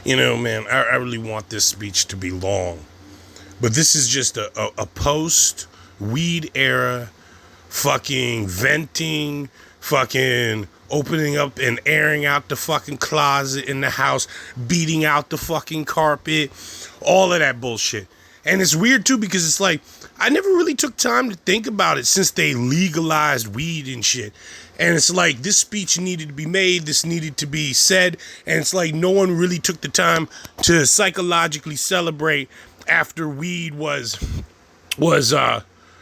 You know, man, I really want this speech to be long, but this is just a post weed era fucking venting, fucking opening up and airing out the fucking closet in the house, beating out the fucking carpet, all of that bullshit. And it's weird too because it's like I never really took time to think about it since they legalized weed and shit. And it's like this speech needed to be made, this needed to be said, and it's like no one really took the time to psychologically celebrate after weed was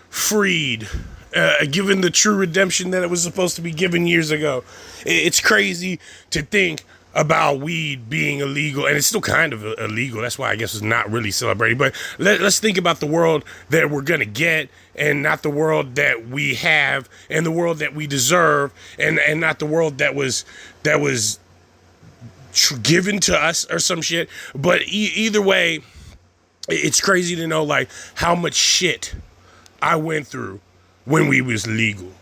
freed, given the true redemption that it was supposed to be given years ago. It's crazy to think about weed being illegal, and it's still kind of illegal. That's why I guess it's not really celebrating. But let's think about the world that we're gonna get, and not the world that we have, and the world that we deserve, and not the world that was given to us or some shit. But either way, it's crazy to know like how much shit I went through when we was legal.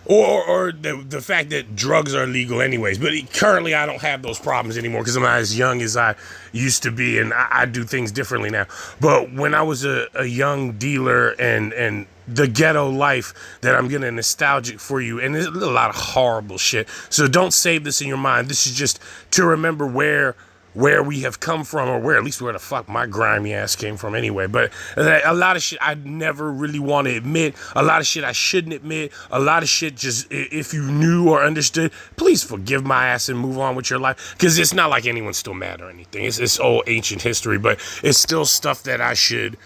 Or the fact that drugs are legal anyways. But currently I don't have those problems anymore because I'm not as young as I used to be, and I do things differently now. But when I was a young dealer and the ghetto life that I'm getting nostalgic for you, and there's a lot of horrible shit. So don't save this in your mind. This is just to remember where we have come from, or where at least where the fuck my grimy ass came from anyway. But a lot of shit I never really want to admit, a lot of shit I shouldn't admit, a lot of shit just if you knew or understood, please forgive my ass and move on with your life, because it's not like anyone's still mad or anything. It's old ancient history, but it's still stuff that I should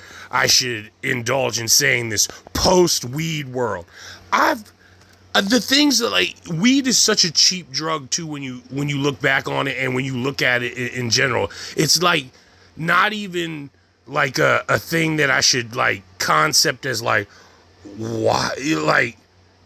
indulge in saying this post weed world. The things that, like, weed is such a cheap drug too when you look back on it, and when you look at it in general. It's like not even like a thing that I should like concept as like, why, like,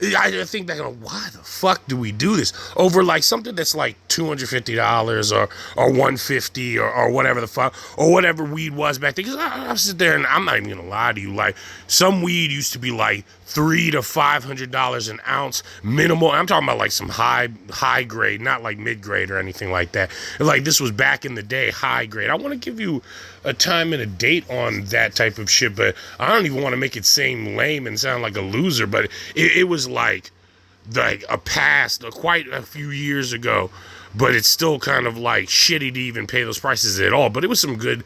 I think back on why the fuck do we do this over like something that's like $250 or $150 or whatever the fuck, or whatever weed was back then. Because I sit there and I'm not even gonna lie to you, like some weed used to be like $300 to $500 an ounce minimal. I'm talking about like some high grade, not like mid grade or anything like that. Like this was back in the day, high grade. I want to give you a time and a date on that type of shit, but I don't even want to make it seem lame and sound like a loser. But it was like a past, quite a few years ago. But it's still kind of like shitty to even pay those prices at all. But it was some good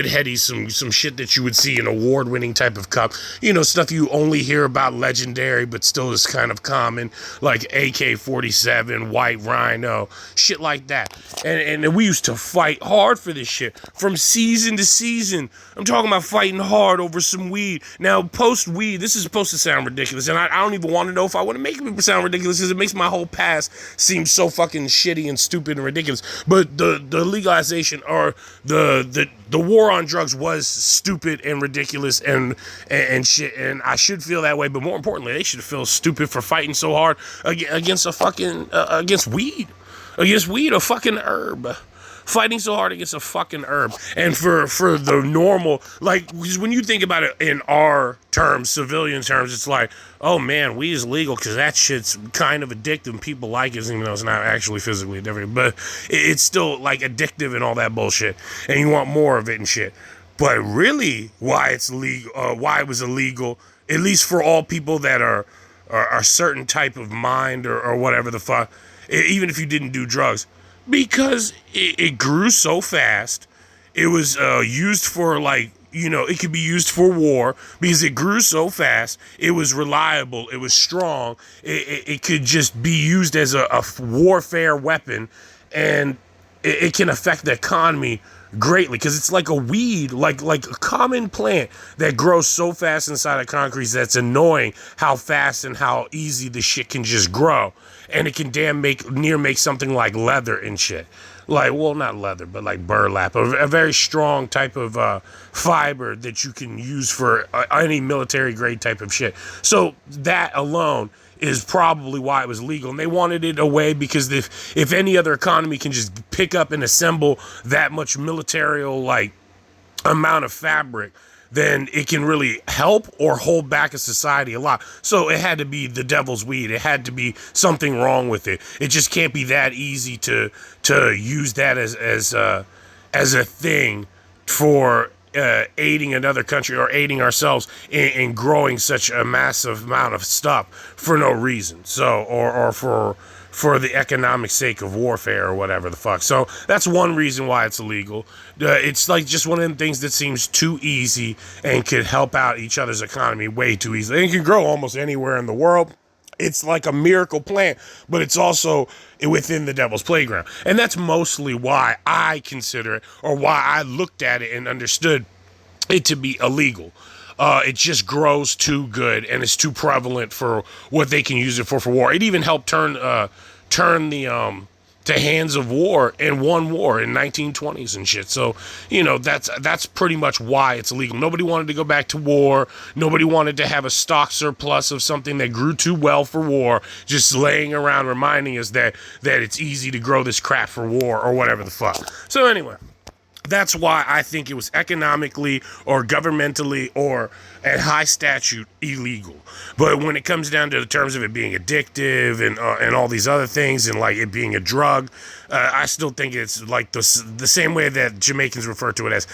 heady, some shit that you would see in award-winning type of cup. You know, stuff you only hear about legendary, but still is kind of common, like AK-47, White Rhino, shit like that. And we used to fight hard for this shit from season to season. I'm talking about fighting hard over some weed. Now, post-weed, this is supposed to sound ridiculous, and I don't even want to know if I want to make it sound ridiculous, because it makes my whole past seem so fucking shitty and stupid and ridiculous. But the legalization or the war on drugs was stupid and ridiculous and shit, and I should feel that way. But more importantly, they should feel stupid for fighting so hard against a fucking against weed, a fucking herb. Fighting so hard against a fucking herb. And for the normal, like, when you think about it in our terms, civilian terms, it's like, oh man, weed is legal because that shit's kind of addictive. People like it, even though it's not actually physically addictive, but it's still like addictive and all that bullshit, and you want more of it and shit. But really, why it's legal, why it was illegal, at least for all people that are a certain type of mind or whatever the fuck, even if you didn't do drugs, because it grew so fast. It was used for, like, you know, it could be used for war because it grew so fast. It was reliable. It was strong. It could just be used as a warfare weapon, and it can affect the economy greatly because it's like a weed, like a common plant that grows so fast inside of concrete that's annoying how fast and how easy the shit can just grow. And it can make something like leather and shit. Like, well, not leather, but like burlap, a very strong type of fiber that you can use for any military grade type of shit. So that alone is probably why it was legal. And they wanted it away because if any other economy can just pick up and assemble that much military like amount of fabric, then it can really help or hold back a society a lot. So it had to be the devil's weed. It had to be something wrong with it. It just can't be that easy to use that as a thing for aiding another country or aiding ourselves in growing such a massive amount of stuff for no reason. So, or for the economic sake of warfare or whatever the fuck. So that's one reason why it's illegal. It's like just one of them things that seems too easy and could help out each other's economy way too easily. It can grow almost anywhere in the world. It's like a miracle plant, but it's also within the devil's playground. And that's mostly why I consider it, or why I looked at it and understood it to be illegal. It just grows too good, and it's too prevalent for what they can use it for war. It even helped turn the hands of war and won war in 1920s and shit. So, that's pretty much why it's illegal. Nobody wanted to go back to war. Nobody wanted to have a stock surplus of something that grew too well for war, just laying around reminding us that it's easy to grow this crap for war or whatever the fuck. So anyway, that's why I think it was economically or governmentally or at high statute illegal. But when it comes down to the terms of it being addictive and all these other things and like it being a drug, I still think it's like the same way that Jamaicans refer to it as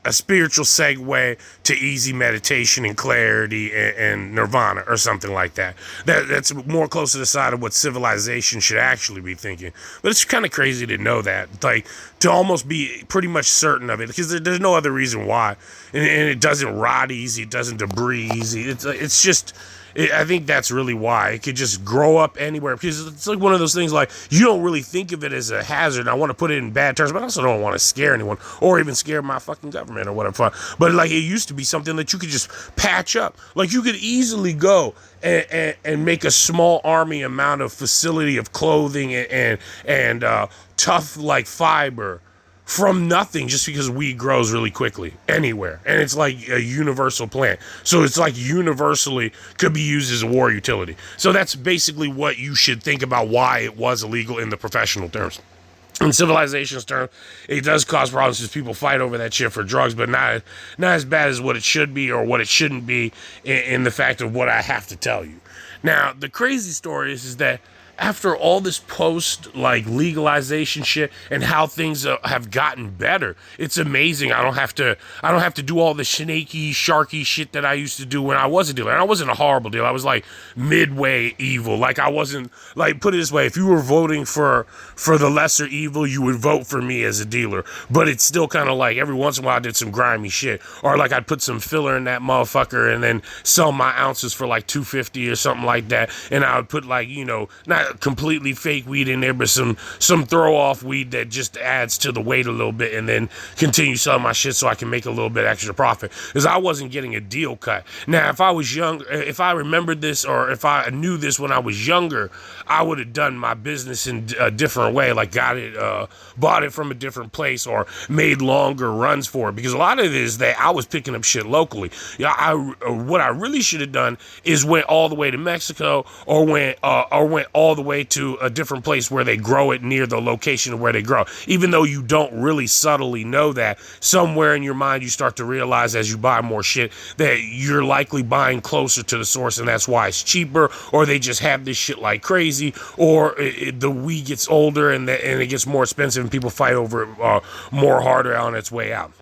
a spiritual segue to easy meditation and clarity and nirvana or something like that. That's more close to the side of what civilization should actually be thinking. But it's kind of crazy to know that, like to almost be pretty much certain of it, because there's no other reason why. And it doesn't rot easy, it doesn't debris easy. It's just... I think that's really why. It could just grow up anywhere, because it's like one of those things like you don't really think of it as a hazard. I want to put it in bad terms, but I also don't want to scare anyone or even scare my fucking government or whatever. But like it used to be something that you could just patch up. Like you could easily go and make a small army amount of facility of clothing and tough like fiber from nothing, just because weed grows really quickly anywhere, and it's like a universal plant, so it's like universally could be used as a war utility. So that's basically what you should think about why it was illegal in the professional terms. In civilization's terms, it does cause problems because people fight over that shit for drugs, but not as bad as what it should be or what it shouldn't be in the fact of what I have to tell you. Now, the crazy story is that after all this post like legalization shit and how things have gotten better, it's amazing. I don't have to do all the snaky, sharky shit that I used to do when I was a dealer. And I wasn't a horrible dealer. I was like midway evil. Like I wasn't, like, put it this way, if you were voting for the lesser evil, you would vote for me as a dealer. But it's still kind of like every once in a while I did some grimy shit, or like I'd put some filler in that motherfucker and then sell my ounces for like $250 or something like that. And I would put like, not completely fake weed in there, but some throw off weed that just adds to the weight a little bit, and then continue selling my shit so I can make a little bit extra profit, because I wasn't getting a deal cut. Now, if I was young, if I remembered this, or if I knew this when I was younger, I would have done my business in a different way, like bought it from a different place or made longer runs for it, because a lot of it is that I was picking up shit locally. What I really should have done is went all the way to Mexico, or went all the way to a different place where they grow it near the location of where they grow. Even though you don't really subtly know that, somewhere in your mind you start to realize as you buy more shit that you're likely buying closer to the source, and that's why it's cheaper, or they just have this shit like crazy, or the weed gets older and it gets more expensive and people fight over it more harder on its way out.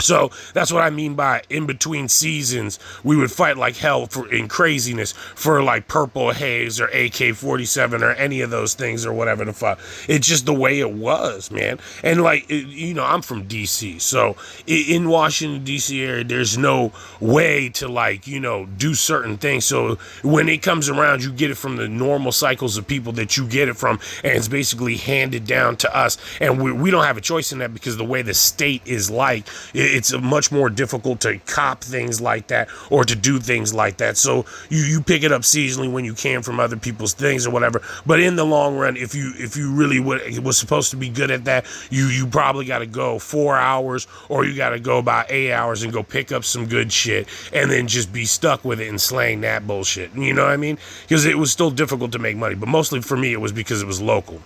So that's what I mean by in between seasons, we would fight like hell in craziness for like Purple Haze or AK-47 or any of those things or whatever the fuck. It's just the way it was, man. And like, I'm from DC, so in Washington DC area, there's no way to like, do certain things. So when it comes around, you get it from the normal cycles of people that you get it from, and it's basically handed down to us. And we don't have a choice in that, because the way the state is like, it's much more difficult to cop things like that or to do things like that. So you pick it up seasonally when you can from other people's things or whatever. But in the long run, if you really was supposed to be good at that, you probably got to go 4 hours, or you got to go about 8 hours and go pick up some good shit and then just be stuck with it and slaying that bullshit. You know what I mean? Because it was still difficult to make money, but mostly for me it was because it was local.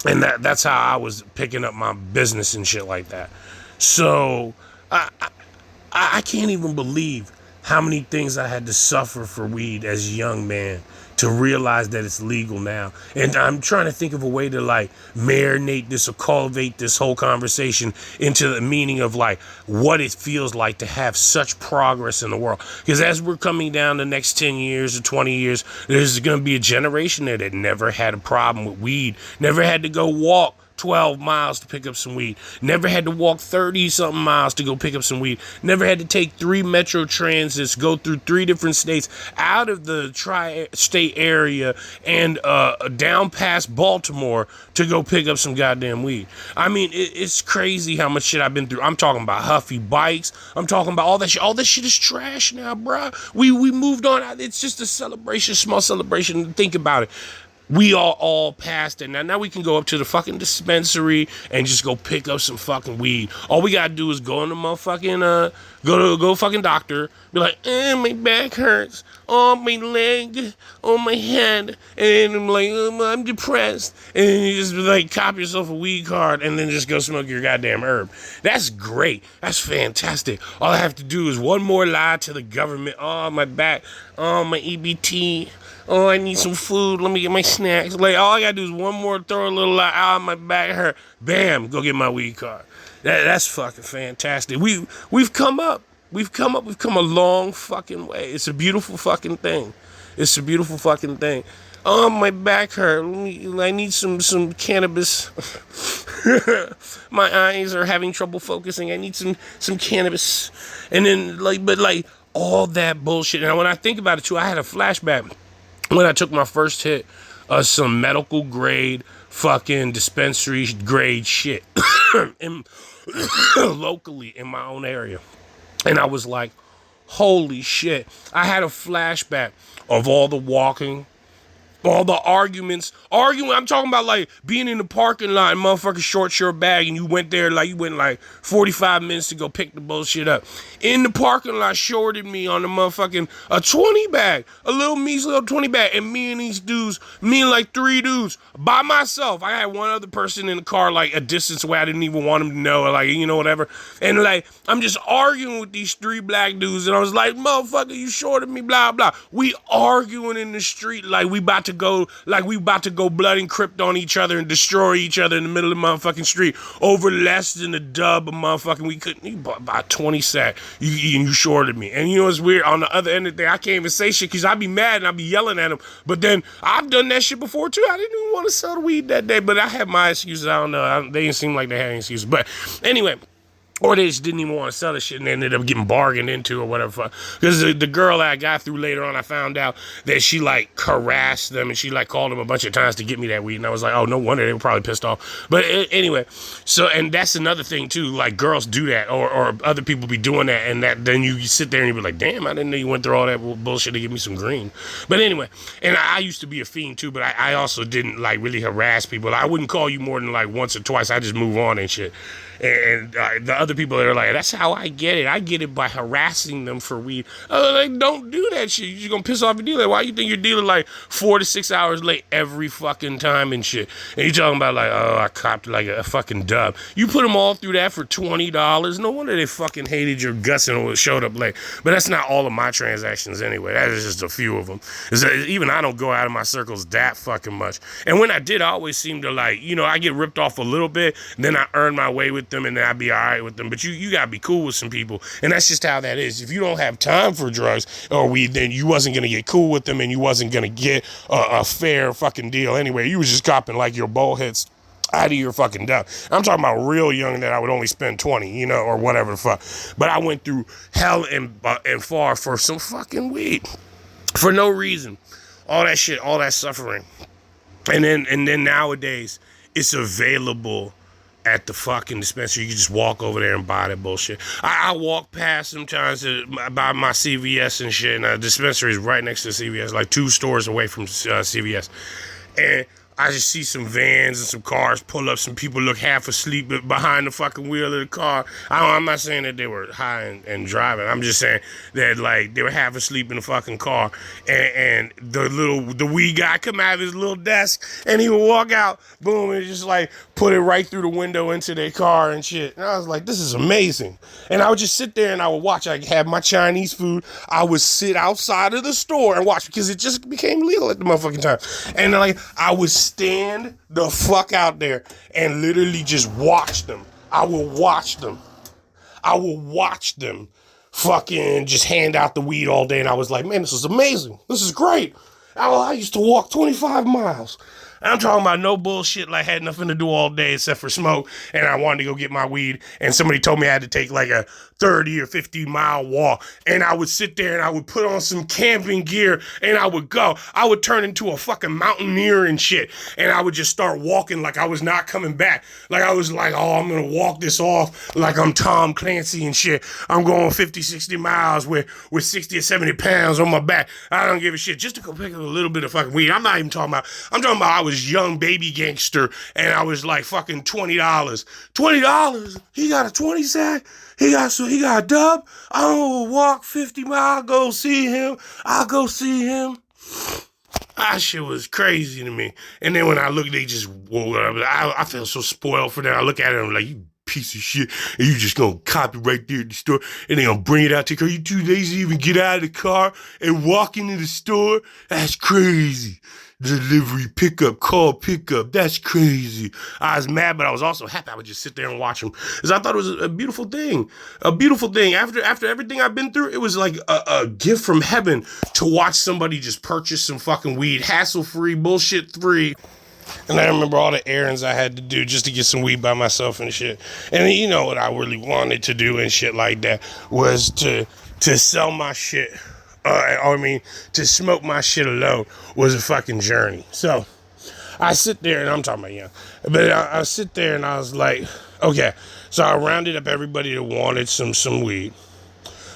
And that's how I was picking up my business and shit like that. So I can't even believe how many things I had to suffer for weed as a young man to realize that it's legal now. And I'm trying to think of a way to like marinate this or cultivate this whole conversation into the meaning of like what it feels like to have such progress in the world. Because as we're coming down the next 10 years or 20 years, there's going to be a generation there that never had a problem with weed, never had to go walk 12 miles to pick up some weed, never had to walk 30 something miles to go pick up some weed, never had to take 3 metro transits, go through 3 different states out of the tri-state area and down past Baltimore to go pick up some goddamn weed. I mean, it's crazy how much shit I've been through. I'm talking about Huffy bikes. I'm talking about all that shit. All this shit is trash now, bro. We moved on. It's just a celebration, small celebration. Think about it. We all passed it. Now we can go up to the fucking dispensary and just go pick up some fucking weed. All we gotta do is go in the motherfucking go fucking doctor. Be like, my back hurts. Oh, my leg. Oh, my head. And I'm like, I'm depressed. And then you just like cop yourself a weed card and then just go smoke your goddamn herb. That's great. That's fantastic. All I have to do is one more lie to the government. Oh, my back. Oh, my EBT. Oh, I need some food. Let me get my snacks. Like, all I gotta do is one more, throw a little lie out, my back hurt. Bam, go get my weed card. That's fucking fantastic. We've come up. We've come a long fucking way. It's a beautiful fucking thing. It's a beautiful fucking thing. Oh, my back hurt. I need some cannabis. My eyes are having trouble focusing. I need some cannabis. And then, but all that bullshit. Now, when I think about it, too, I had a flashback when I took my first hit of some medical grade fucking dispensary grade shit locally in my own area. And I was like, holy shit. I had a flashback of all the walking, all the arguing. I'm talking about like being in the parking lot and motherfucking short your bag and you went 45 minutes to go pick the bullshit up. In the parking lot, shorted me on the motherfucking a 20 bag, a little measly little 20 bag, and me and like 3 dudes by myself. I had one other person in the car like a distance away. I didn't even want him to know, like, you know, whatever. And like I'm just arguing with these 3 black dudes, and I was like, motherfucker, you shorted me, blah blah. We arguing in the street like we about to go blood and crypt on each other and destroy each other in the middle of the motherfucking street over less than a dub of motherfucking. We couldn't buy 20 sack. You shorted me. And you know what's weird? On the other end of the day, I can't even say shit because I'd be mad and I'd be yelling at him. But then I've done that shit before too. I didn't even want to sell the weed that day, but I had my excuses. I don't know. They didn't seem like they had any excuses. But anyway. Or they just didn't even want to sell the shit and ended up getting bargained into or whatever. Because the girl that I got through later on, I found out that she like harassed them and she like called them a bunch of times to get me that weed. And I was like, oh, no wonder they were probably pissed off. But anyway, so, and that's another thing too. Like girls do that or other people be doing that. And that then you sit there and you be like, damn, I didn't know you went through all that bullshit to give me some green. But anyway, and I used to be a fiend too, but I also didn't like really harass people. I wouldn't call you more than like once or twice. I just move on and shit. And the other people that are like, that's how I get it. I get it by harassing them for weed. Like, don't do that shit. You're just gonna piss off your dealer. Why you think you're dealing like 4 to 6 hours late every fucking time and shit? And you talking about like, oh, I copped like a fucking dub. You put them all through that for $20. No wonder they fucking hated your guts and showed up late. But that's not all of my transactions anyway. That is just a few of them. Even I don't go out of my circles that fucking much. And when I did, I always seem to like, you know, I get ripped off a little bit, and then I earn my way with them, and then I'd be all right with them. But you gotta be cool with some people, and that's just how that is. If you don't have time for drugs or weed, then you wasn't gonna get cool with them, and you wasn't gonna get a fair fucking deal anyway. You was just copping like your bullheads out of your fucking dump. I'm talking about real young that I would only spend 20, you know, or whatever the fuck. But I went through hell and far for some fucking weed for no reason. All that shit, all that suffering, and then nowadays it's available at the fucking dispensary. You can just walk over there and buy that bullshit. I walk past sometimes by my CVS and shit, and the dispensary is right next to CVS, like 2 stores away from CVS. And I just see some vans and some cars pull up. Some people look half asleep behind the fucking wheel of the car. I'm not saying that they were high and driving. I'm just saying that like they were half asleep in the fucking car. And the weed guy come out of his little desk and he would walk out, boom, and just like put it right through the window into their car and shit. And I was like, this is amazing. And I would just sit there and I would watch. I have my Chinese food. I would sit outside of the store and watch because it just became legal at the motherfucking time. And like I would stand the fuck out there and literally just watch them. I will watch them fucking just hand out the weed all day. And I was like, man, this is amazing. This is great. I used to walk 25 miles. I'm talking about no bullshit, like had nothing to do all day except for smoke, and I wanted to go get my weed, and somebody told me I had to take like a 30 or 50 mile walk, and I would sit there and I would put on some camping gear and I would go. I would turn into a fucking mountaineer and shit, and I would just start walking like I was not coming back. Like I was like, oh, I'm gonna walk this off like I'm Tom Clancy and shit. I'm going 50, 60 miles with 60 or 70 pounds on my back. I don't give a shit. Just to go pick up a little bit of fucking weed. I'm talking about I was young baby gangster and I was like fucking $20. $20? He got a 20 sack? He got a dub? I'm gonna walk 50 miles, I'll go see him. That shit was crazy to me. And then when I look, they just woke up. I felt so spoiled for them. I look at them like, you piece of shit, and you just gonna copy right there at the store, and they gonna bring it out to you. Are you too lazy to even get out of the car and walk into the store? That's crazy. Delivery pickup, call pickup. That's crazy. I was mad, but I was also happy. I would just sit there and watch them because I thought it was a beautiful thing. A beautiful thing. After everything I've been through, it was like a gift from heaven to watch somebody just purchase some fucking weed, hassle-free, bullshit-free. And I remember all the errands I had to do just to get some weed by myself and shit. And you know what I really wanted to do and shit like that was to sell my shit. To smoke my shit alone was a fucking journey. So I sit there and I'm talking about young, but I sit there and I was like, okay. So I rounded up everybody that wanted some weed.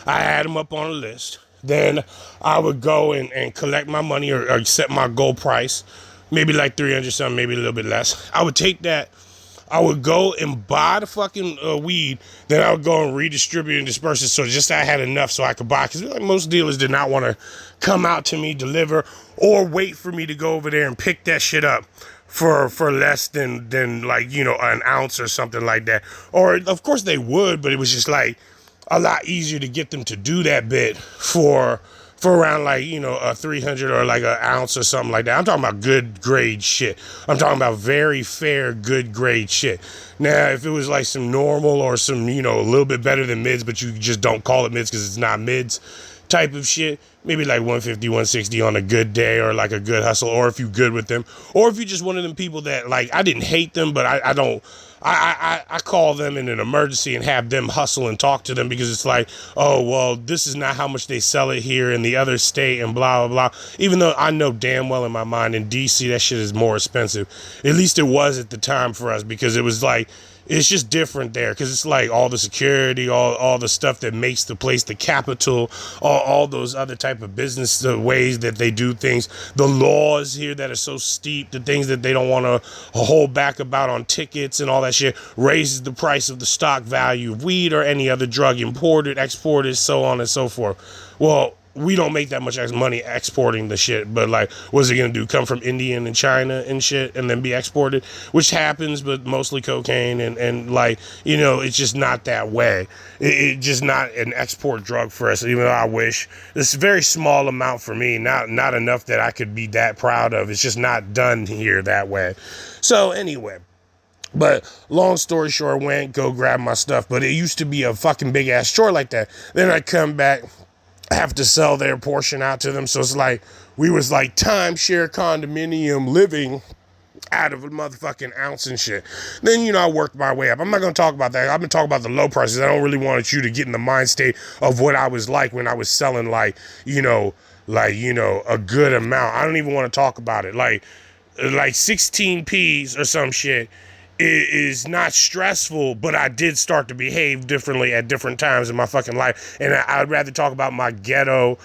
I had them up on a list. Then I would go and collect my money or set my goal price, maybe like 300 something, maybe a little bit less. I would take that. I would go and buy the fucking weed. Then I would go and redistribute and disperse it. So just I had enough so I could buy. Because like most dealers did not want to come out to me, deliver, or wait for me to go over there and pick that shit up for less than like, you know, an ounce or something like that. Or of course they would, but it was just like a lot easier to get them to do that bit for around like, you know, a 300 or like an ounce or something like that. I'm talking about good grade shit. I'm talking about very fair, good grade shit. Now, if it was like some normal or some, you know, a little bit better than mids, but you just don't call it mids because it's not mids type of shit, maybe like 150, 160 on a good day or like a good hustle, or if you good with them, or if you're just one of them people that like, I didn't hate them, but I call them in an emergency and have them hustle and talk to them because it's like, oh, well, this is not how much they sell it here in the other state and blah, blah, blah. Even though I know damn well in my mind in DC, that shit is more expensive. At least it was at the time for us because it was like, it's just different there because it's like all the security, all the stuff that makes the place the capital, all those other type of business, the ways that they do things, the laws here that are so steep, the things that they don't want to hold back about on tickets and all that shit raises the price of the stock value of weed or any other drug, imported, exported, so on and so forth. Well, we don't make that much money exporting the shit, but like, what's it gonna do? Come from India and China and shit and then be exported? Which happens, but mostly cocaine and like, you know, it's just not that way. It's just not an export drug for us, even though I wish. It's a very small amount for me, not enough that I could be that proud of. It's just not done here that way. So anyway. But long story short, go grab my stuff, but it used to be a fucking big ass store like that. Then I come back, have to sell their portion out to them. So it's like, we was like timeshare condominium living out of a motherfucking ounce and shit. Then, you know, I worked my way up. I'm not going to talk about that. I've been talking about the low prices. I don't really want you to get in the mind state of what I was like when I was selling like, you know, a good amount. I don't even want to talk about it. Like 16 P's or some shit is not stressful, but I did start to behave differently at different times in my fucking life. And I'd rather talk about my ghetto,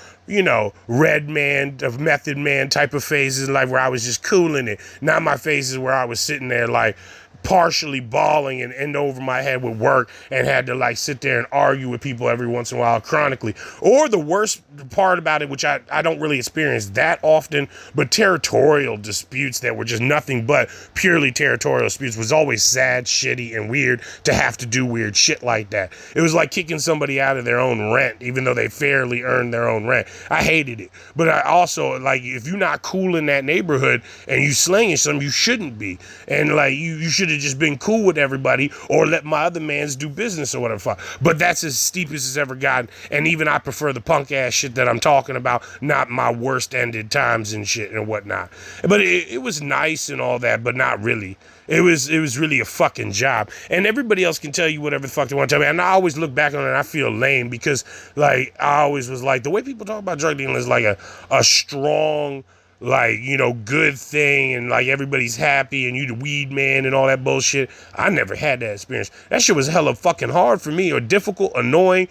red man of Method Man type of phases in life where I was just cooling it. Not my phases where I was sitting there like partially bawling and end over my head with work and had to like sit there and argue with people every once in a while chronically. Or the worst part about it, which I don't really experience that often, but territorial disputes that were just nothing but purely territorial disputes was always sad, shitty, and weird to have to do weird shit like that. It was like kicking somebody out of their own rent, even though they fairly earned their own rent. I hated it. But I also, like, if you're not cool in that neighborhood and you slinging something, you shouldn't be. And like, you should have just been cool with everybody or let my other mans do business or whatever. But that's as steep as it's ever gotten. And even I prefer the punk ass shit that I'm talking about, not my worst ended times and shit and whatnot. But it was nice and all that, but not really. It was really a fucking job. And everybody else can tell you whatever the fuck they want to tell me. And I always look back on it and I feel lame because, like, I always was like, the way people talk about drug dealing is like a strong, like, good thing, and like everybody's happy and you the weed man and all that bullshit. I never had that experience. That shit was hella fucking hard for me, or difficult, annoying,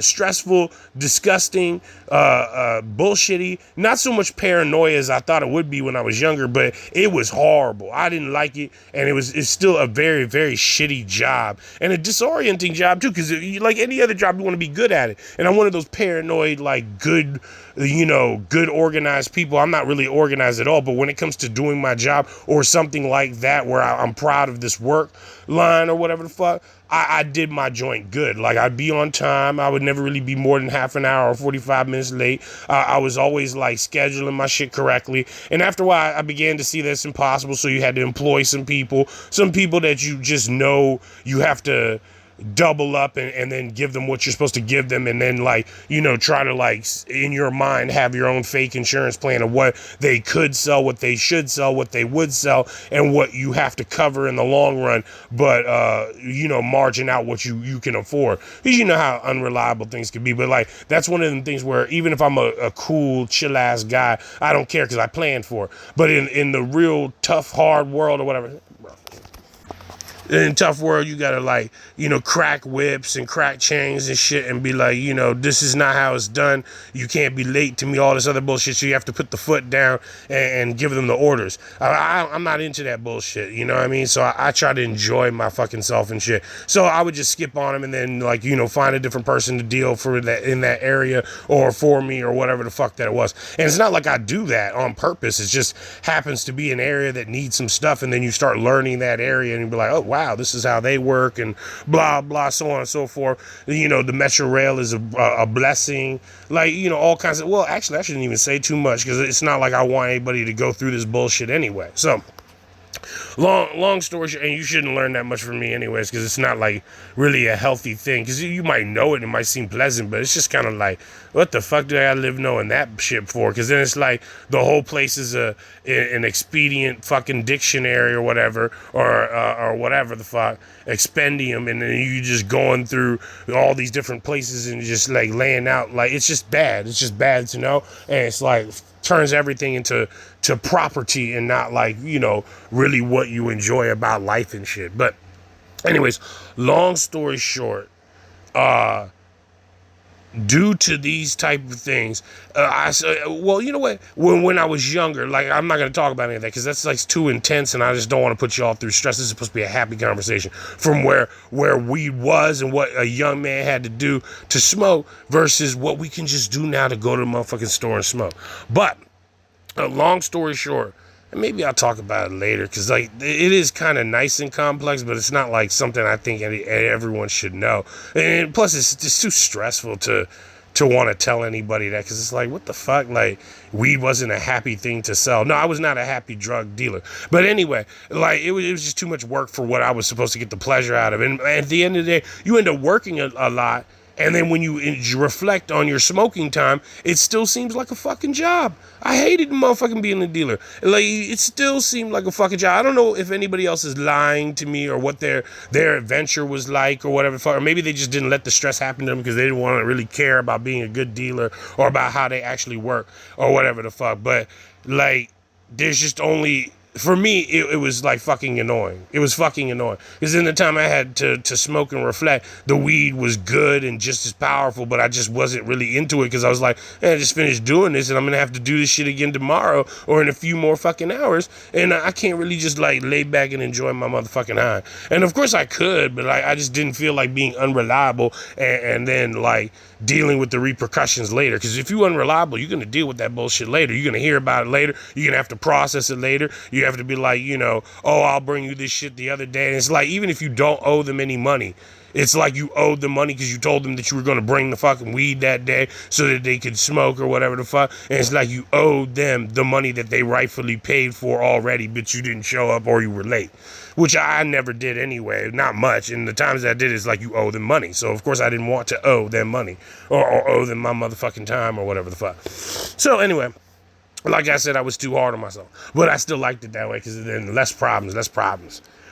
stressful, disgusting, bullshitty. Not so much paranoia as I thought it would be when I was younger, but it was horrible. I didn't like it, and it's still a very, very shitty job and a disorienting job too, because like any other job, you want to be good at it. And I'm one of those paranoid, like, good organized people. I'm not really organized at all, but when it comes to doing my job or something like that where I'm proud of this work line or whatever the fuck, I did my joint good. Like, I'd be on time. I would never really be more than half an hour or 45 minutes late. I was always like scheduling my shit correctly. And after a while, I began to see that's impossible. So you had to employ some people that you just know you have to double up and then give them what you're supposed to give them, and then like try to like in your mind have your own fake insurance plan of what they could sell, what they should sell, what they would sell, and what you have to cover in the long run, but margin out what you can afford, because you know how unreliable things can be. But like, that's one of them things where even if I'm a cool chill ass guy, I don't care because I planned for it. But in the real tough hard world or whatever, in tough world, you gotta like, crack whips and crack chains and shit and be like, this is not how it's done. You can't be late to me, all this other bullshit. So you have to put the foot down and give them the orders. I'm not into that bullshit, you know what I mean? So I try to enjoy my fucking self and shit. So I would just skip on them and then like, find a different person to deal for that in that area or for me or whatever the fuck that it was. And it's not like I do that on purpose. It just happens to be an area that needs some stuff. And then you start learning that area and you be like, oh, wow, this is how they work and blah, blah, so on and so forth. The Metro Rail is a blessing. Like, all kinds of, well, actually, I shouldn't even say too much because it's not like I want anybody to go through this bullshit anyway. So, long story short, and you shouldn't learn that much from me anyways, because it's not like really a healthy thing, because you might know it, it might seem pleasant, but it's just kind of like, what the fuck do I gotta live knowing that shit for? Because then it's like the whole place is an expedient fucking dictionary or whatever, or whatever the fuck, expendium, and then you just going through all these different places and just like laying out, like, it's just bad to know. And it's like turns everything into property and not like, really what you enjoy about life and shit. But anyways, long story short, due to these type of things, well, you know what? When I was younger, like, I'm not going to talk about any of that because that's like too intense, and I just don't want to put you all through stress. This is supposed to be a happy conversation from where weed was and what a young man had to do to smoke versus what we can just do now to go to the motherfucking store and smoke. But long story short, and maybe I'll talk about it later because like it is kind of nice and complex, but it's not like something I think everyone should know. And plus, it's just too stressful to want to tell anybody that, because it's like, what the fuck? Like, weed wasn't a happy thing to sell. No, I was not a happy drug dealer. But anyway, like, it was just too much work for what I was supposed to get the pleasure out of. And at the end of the day, you end up working a lot. And then when you reflect on your smoking time, it still seems like a fucking job. I hated motherfucking being a dealer. Like, it still seemed like a fucking job. I don't know if anybody else is lying to me or what their adventure was like or whatever. Or maybe they just didn't let the stress happen to them because they didn't want to really care about being a good dealer or about how they actually work or whatever the fuck. But, like, there's just only for me, it was like fucking annoying. It was fucking annoying. Because in the time I had to smoke and reflect, the weed was good and just as powerful, but I just wasn't really into it because I was like, I just finished doing this and I'm going to have to do this shit again tomorrow or in a few more fucking hours. And I can't really just like lay back and enjoy my motherfucking high. And of course I could, but like, I just didn't feel like being unreliable and then like dealing with the repercussions later. Because if you're unreliable, you're going to deal with that bullshit later. You're going to hear about it later. You're going to have to process it later. You have to be like, oh, I'll bring you this shit the other day. And it's like, even if you don't owe them any money, it's like you owed them money because you told them that you were going to bring the fucking weed that day so that they could smoke or whatever the fuck. And it's like you owed them the money that they rightfully paid for already, but you didn't show up or you were late, which I never did anyway, not much. And the times that I did, it's like you owe them money. So, of course, I didn't want to owe them money or owe them my motherfucking time or whatever the fuck. So, anyway, like I said, I was too hard on myself. But I still liked it that way because then less problems.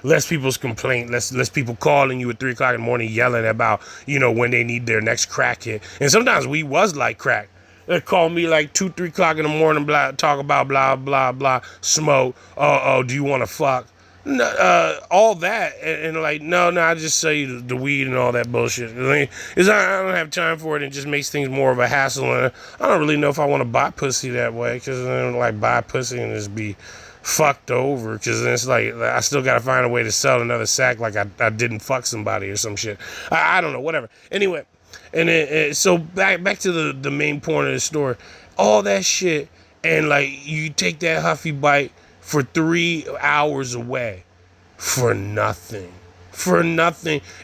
Less people's complaint, less people calling you at 3 o'clock in the morning yelling about, when they need their next crack hit. And sometimes we was like crack. They call me like 2, 3 o'clock in the morning, talk about blah, blah, blah, smoke. Oh, do you want to fuck? No, all that. And like, no, I just sell you the weed and all that bullshit. I don't have time for it. It just makes things more of a hassle. And I don't really know if I want to buy pussy that way because I don't like buy pussy and just be fucked over because it's like I still gotta find a way to sell another sack like I didn't fuck somebody or some shit. I don't know, whatever. Anyway, and then, so back to the main point of the story, all that shit, and like you take that Huffy bite for 3 hours away for nothing. And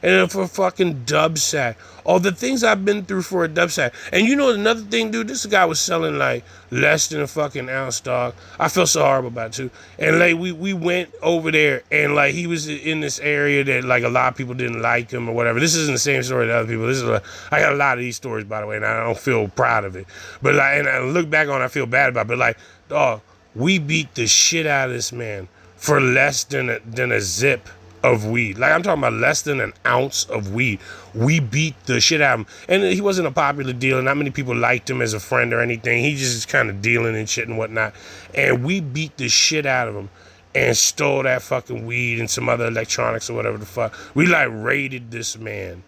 then for a fucking dub sack. All the things I've been through for a dub sack. And another thing, dude, this guy was selling like less than a fucking ounce, dog. I felt so horrible about it too. And like we went over there and like he was in this area that like a lot of people didn't like him or whatever. This isn't the same story that other people. I got a lot of these stories, by the way, and I don't feel proud of it. But like, and I look back on it, I feel bad about it. But like, dog, we beat the shit out of this man for less than a zip of weed. Like, I'm talking about less than an ounce of weed. We beat the shit out of him. And he wasn't a popular dealer. Not many people liked him as a friend or anything. He just kind of dealing and shit and whatnot. And we beat the shit out of him and stole that fucking weed and some other electronics or whatever the fuck. We like raided this man.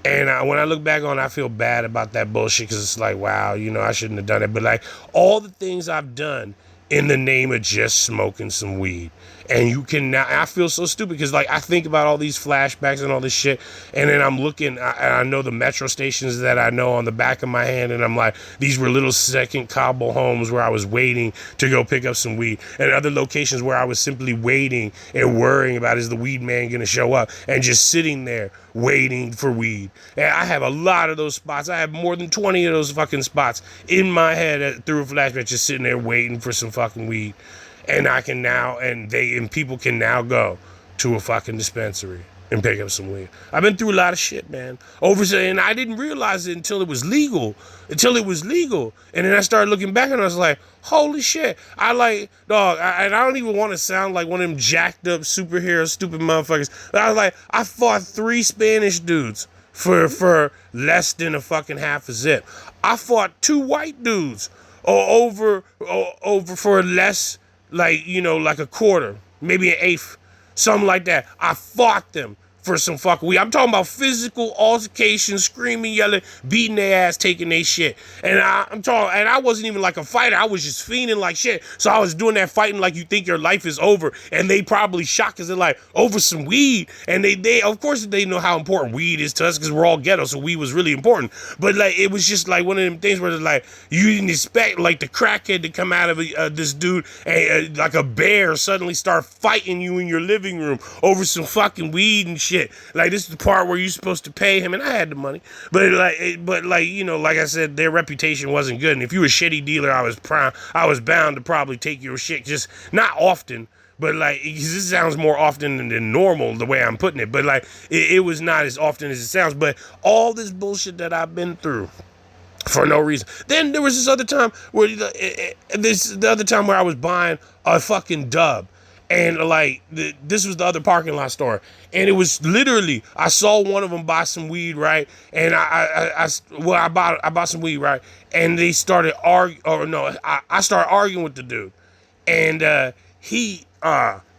And when I look back on it, I feel bad about that bullshit because it's like, wow, I shouldn't have done it. But like all the things I've done in the name of just smoking some weed. And you can now, I feel so stupid because like I think about all these flashbacks and all this shit, and then I'm looking, I know the metro stations that I know on the back of my hand, and I'm like, these were little second cobble homes where I was waiting to go pick up some weed, and other locations where I was simply waiting and worrying about, is the weed man gonna show up, and just sitting there waiting for weed. And I have a lot of those spots. I have more than 20 of those fucking spots in my head through a flashback, just sitting there waiting for some fucking weed. And I can now, and people can now go to a fucking dispensary and pick up some weed. I've been through a lot of shit, man. And I didn't realize it until it was legal. And then I started looking back and I was like, holy shit. I like, dog, and I don't even want to sound like one of them jacked up superhero stupid motherfuckers. But I was like, I fought 3 Spanish dudes for less than a fucking half a zip. I fought 2 white dudes over for less, like, like a quarter, maybe an eighth, something like that. I fought them for some fucking weed. I'm talking about physical altercations, screaming, yelling, beating their ass, taking their shit. And I wasn't even like a fighter. I was just fiending like shit. So I was doing that fighting like you think your life is over. And they probably shocked because they're like, over some weed. And they of course they know how important weed is to us because we're all ghetto, so weed was really important. But like, it was just like one of them things where it's like, you didn't expect like the crackhead to come out of this dude and like a bear suddenly start fighting you in your living room over some fucking weed and shit. Like, this is the part where you're supposed to pay him, and I had the money, but like I said, their reputation wasn't good, and if you were a shitty dealer, I was bound to probably take your shit, just not often, but like, this sounds more often than normal the way I'm putting it, but like, it was not as often as it sounds. But all this bullshit that I've been through for no reason. Then there was this other time where the other time where I was buying a fucking dub. And like, this was the other parking lot store, and it was literally, I saw one of them buy some weed, right? And I bought some weed, right? And they started arguing, I started arguing with the dude, and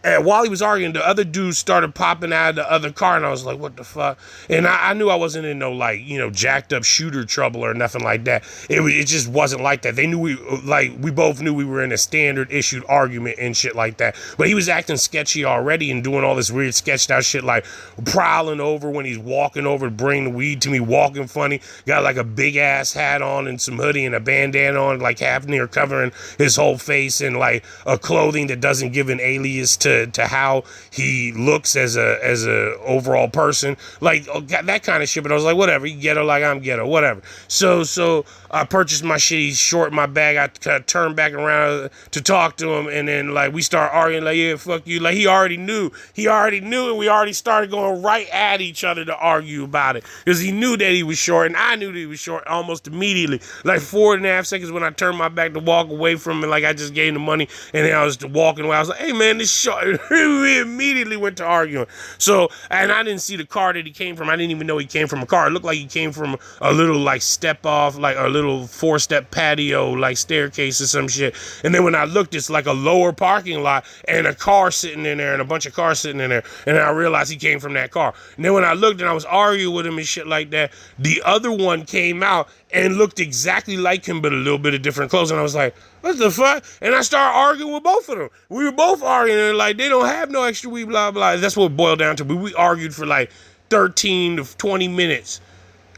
And while he was arguing, the other dude started popping out of the other car, and I was like, what the fuck? And I knew I wasn't in no, like, you know, jacked up shooter trouble or nothing like that. It just wasn't like that. They knew we both knew we were in a standard issued argument and shit like that. But he was acting sketchy already and doing all this weird sketched out shit, like prowling over when he's walking over to bring the weed to me, walking funny, got like a big ass hat on and some hoodie and a bandana on, like half near covering his whole face, and like a clothing that doesn't give an alias to how he looks as a overall person, like that kind of shit. But I was like, whatever, you ghetto like I'm ghetto, whatever. So I purchased my shit, he's short in my bag. I kind of turned back around to talk to him, and then like we start arguing, like, yeah, fuck you. Like he already knew, and we already started going right at each other to argue about it, because he knew that he was short, and I knew that he was short almost immediately. Like 4.5 seconds when I turned my back to walk away from him, like I just gave him the money, and then I was walking away. I was like, hey man, this short. We immediately went to arguing. So, and I didn't see the car that he came from. I didn't even know he came from a car. It looked like he came from a little like step off, like a little 4-step patio, like staircase or some shit. And then when I looked, it's like a lower parking lot and a car sitting in there and a bunch of cars sitting in there. And I realized he came from that car. And then when I looked and I was arguing with him and shit like that, the other one came out and looked exactly like him, but a little bit of different clothes. And I was like, what the fuck? And I started arguing with both of them. We were both arguing, and like, they don't have no extra weed, blah, blah. That's what it boiled down to. But we argued for like 13 to 20 minutes.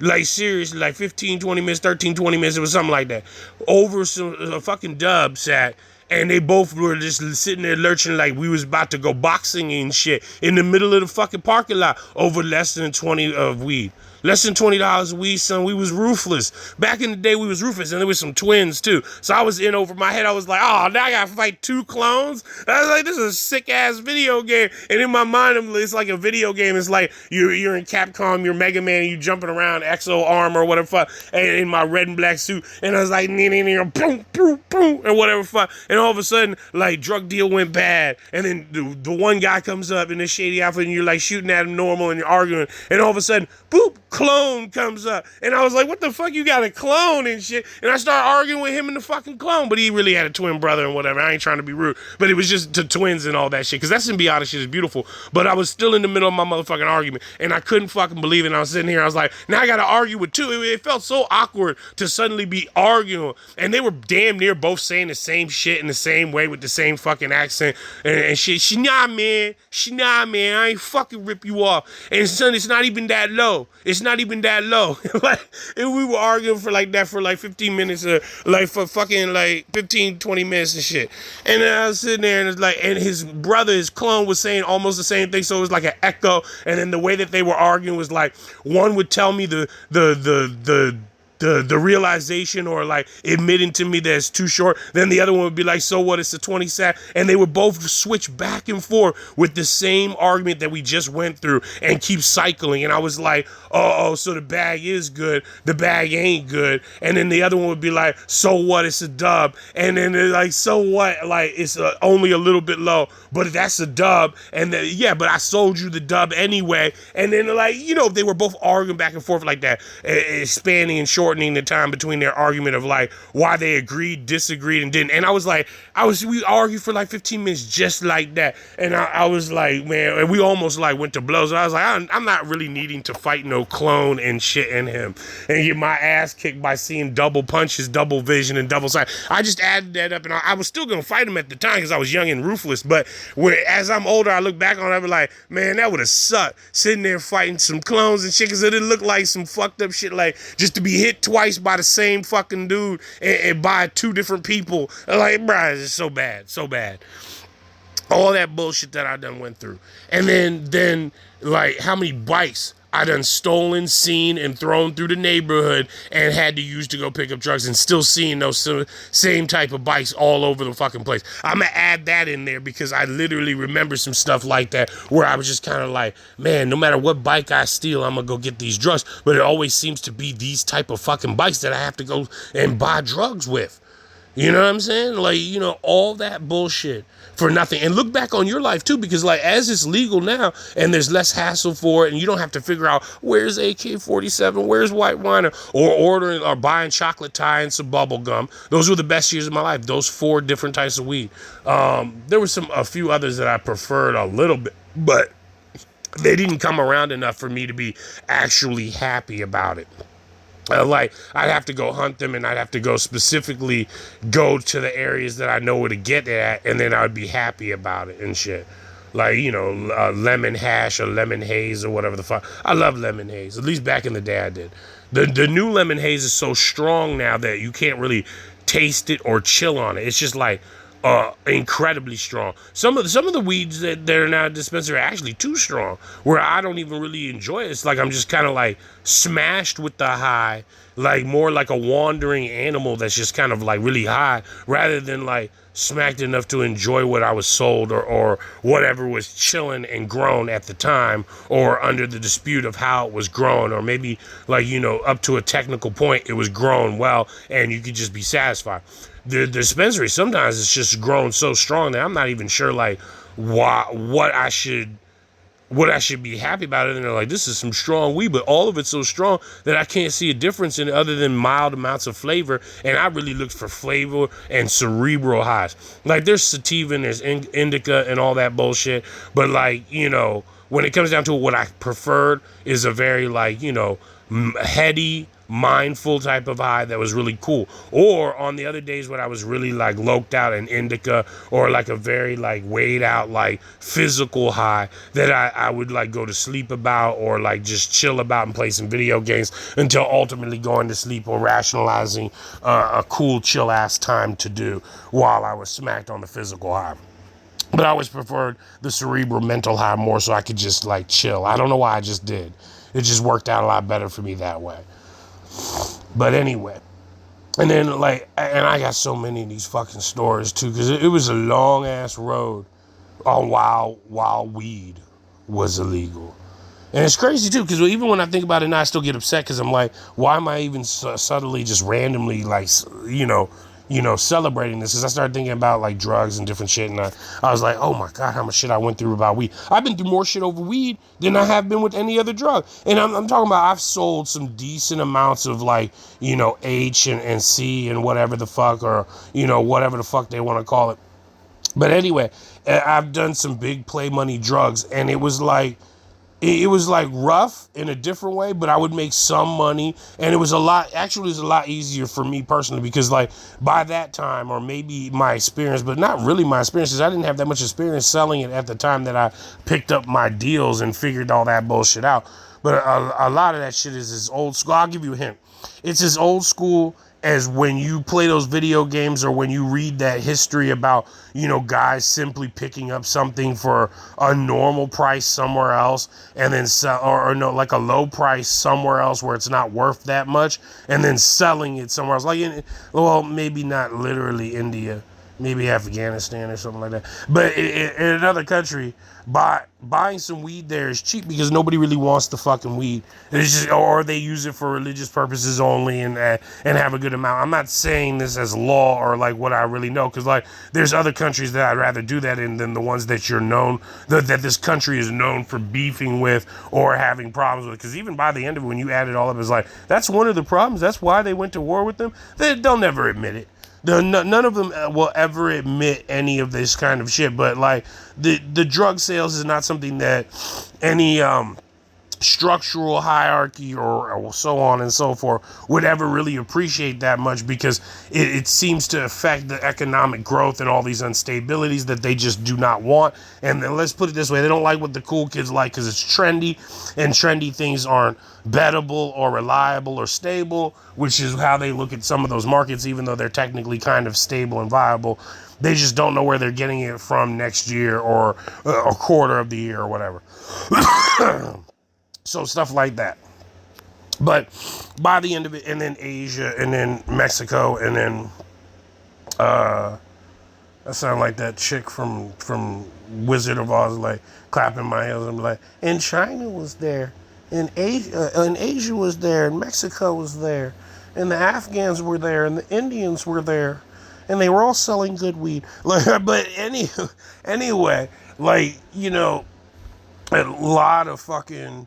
Like, seriously, like 15, 20 minutes, 13, 20 minutes. It was something like that. Over a fucking dub sack. And they both were just sitting there lurching like we was about to go boxing and shit in the middle of the fucking parking lot over less than 20 of weed. Less than $20 a weed, son. We was ruthless. Back in the day, we was ruthless, and there was some twins, too. So I was in over my head. I was like, oh, now I gotta fight 2 clones? I was like, this is a sick-ass video game. And in my mind, it's like a video game. It's like you're in Capcom, you're Mega Man, and you jumping around, Exo Arm or whatever fuck, and in my red and black suit. And I was like, boom, boom, boom, and whatever fuck. And all of a sudden, like, drug deal went bad. And then the one guy comes up in this shady outfit, and you're, like, shooting at him normal, and you're arguing. And all of a sudden, boop, clone comes up. And I was like, what the fuck, you got a clone and shit? And I started arguing with him and the fucking clone, but he really had a twin brother and whatever. I ain't trying to be rude, but it was just the twins and all that shit, because that symbiotic shit is beautiful. But I was still in the middle of my motherfucking argument, and I couldn't fucking believe it. And I was sitting here, I was like, now I gotta argue with 2. It felt so awkward to suddenly be arguing, and they were damn near both saying the same shit in the same way with the same fucking accent and shit. Nah, man, I ain't fucking rip you off. And son, it's not even that low. It's not even that low. Like, and we were arguing for like that for like 15 minutes, like for fucking like 15, 20 minutes and shit. And then I was sitting there, and it's like, and his brother, his clone, was saying almost the same thing. So it was like an echo. And then the way that they were arguing was like, one would tell me the realization, or like admitting to me that it's too short. Then the other one would be like, so what, it's a 20 sack. And they would both switch back and forth with the same argument that we just went through and keep cycling. And I was like, oh, so the bag is good, the bag ain't good. And then the other one would be like, so what, it's a dub. And then they're like, so what, like it's only a little bit low, but that's a dub. And then, yeah, but I sold you the dub anyway. And then like, you know, they were both arguing back and forth like that, expanding and shortening the time between their argument of like why they agreed, disagreed, and didn't. And I was like, we argued for like 15 minutes just like that. And I was like, man, and we almost like went to blows. I was like, I'm not really needing to fight no clone and shit in him and get my ass kicked by seeing double punches, double vision, and double sight. I just added that up, and I was still gonna fight him at the time because I was young and ruthless. But as I'm older, I look back on it, I be like, man, that would have sucked sitting there fighting some clones and shit, because it didn't look like some fucked up shit, like just to be hit twice by the same fucking dude and by 2 different people. Like, bruh, it's so bad, so bad. All that bullshit that I done went through. And then like how many bikes I done stolen, seen, and thrown through the neighborhood and had to use to go pick up drugs, and still seeing those same type of bikes all over the fucking place. I'm gonna add that in there because I literally remember some stuff like that where I was just kind of like, man, no matter what bike I steal, I'm gonna go get these drugs. But it always seems to be these type of fucking bikes that I have to go and buy drugs with. You know what I'm saying? Like, all that bullshit for nothing. And look back on your life too, because like as it's legal now and there's less hassle for it, and you don't have to figure out where's AK-47, where's white wine, or ordering or buying chocolate Thai and some bubble gum. Those were the best years of my life. Those 4 different types of weed. There were a few others that I preferred a little bit, but they didn't come around enough for me to be actually happy about it. Like I'd have to go hunt them, and I'd have to go specifically go to the areas that I know where to get it at, and then I'd be happy about it and shit. Like, lemon hash or lemon haze or whatever the fuck. I love lemon haze. At least back in the day I did. The new lemon haze is so strong now that you can't really taste it or chill on it. It's just like incredibly strong. Some of the weeds that are now dispensary are actually too strong, where I don't even really enjoy it. It's like I'm just kind of like smashed with the high, like more like a wandering animal that's just kind of like really high, rather than like smacked enough to enjoy what I was sold, or whatever was chilling and grown at the time, or under the dispute of how it was grown, or maybe like, up to a technical point it was grown well and you could just be satisfied. The dispensary, sometimes it's just grown so strong that I'm not even sure like what I should be happy about it. And they're like, this is some strong weed, but all of it's so strong that I can't see a difference in it other than mild amounts of flavor. And I really looked for flavor and cerebral highs. Like there's sativa and there's indica and all that bullshit. But like, when it comes down to it, what I preferred is a very like, heady, mindful type of high that was really cool. Or on the other days when I was really like loked out in indica, or like a very like weighed out like physical high that I would like go to sleep about, or like just chill about and play some video games until ultimately going to sleep, or rationalizing a cool chill ass time to do while I was smacked on the physical high. But I always preferred the cerebral mental high more, so I could just like chill. I don't know why, I just did. It just worked out a lot better for me that way. But anyway, and then like, and I got so many of these fucking stories too, because it was a long ass road on while weed was illegal. And it's crazy too, because even when I think about it now, I still get upset, because I'm like, why am I even subtly just randomly like, celebrating this? Because I started thinking about like drugs and different shit, and I was like, oh my God, how much shit I went through about weed. I've been through more shit over weed than I have been with any other drug. And I'm talking about, I've sold some decent amounts of like, H and C and whatever the fuck, or, whatever the fuck they want to call it. But anyway, I've done some big play money drugs, and it was like rough in a different way, but I would make some money, and it was a lot easier for me personally, because like by that time, or maybe my experience, but not really my experience, because I didn't have that much experience selling it at the time that I picked up my deals and figured all that bullshit out. But a lot of that shit is as old school. I'll give you a hint. It's as old school as when you play those video games, or when you read that history about, guys simply picking up something for a normal price somewhere else, and then sell, or no, like a low price somewhere else where it's not worth that much, and then selling it somewhere else. Like, well, maybe not literally India, maybe Afghanistan or something like that. But in another country, buying some weed there is cheap, because nobody really wants the fucking weed. It's just, or they use it for religious purposes only, and have a good amount. I'm not saying this as law or like what I really know, because like there's other countries that I'd rather do that in than the ones that that this country is known for beefing with or having problems with. Because even by the end of it, when you add it all up, it's like, that's one of the problems. That's why they went to war with them. They'll never admit it. None of them will ever admit any of this kind of shit. But like the drug sales is not something that any structural hierarchy or so on and so forth would ever really appreciate that much, because it seems to affect the economic growth and all these instabilities that they just do not want. And then, let's put it this way, they don't like what the cool kids like, because it's trendy, and trendy things aren't bettable or reliable or stable, which is how they look at some of those markets, even though they're technically kind of stable and viable. They just don't know where they're getting it from next year, or a quarter of the year, or whatever. So stuff like that. But by the end of it, and then Asia, and then Mexico, and then I sound like that chick from Wizard of Oz, like clapping my heels and be like, and China was there, and Asia was there, and Mexico was there, and the Afghans were there, and the Indians were there, and they were all selling good weed. Like, but anyway, like, you know, a lot of fucking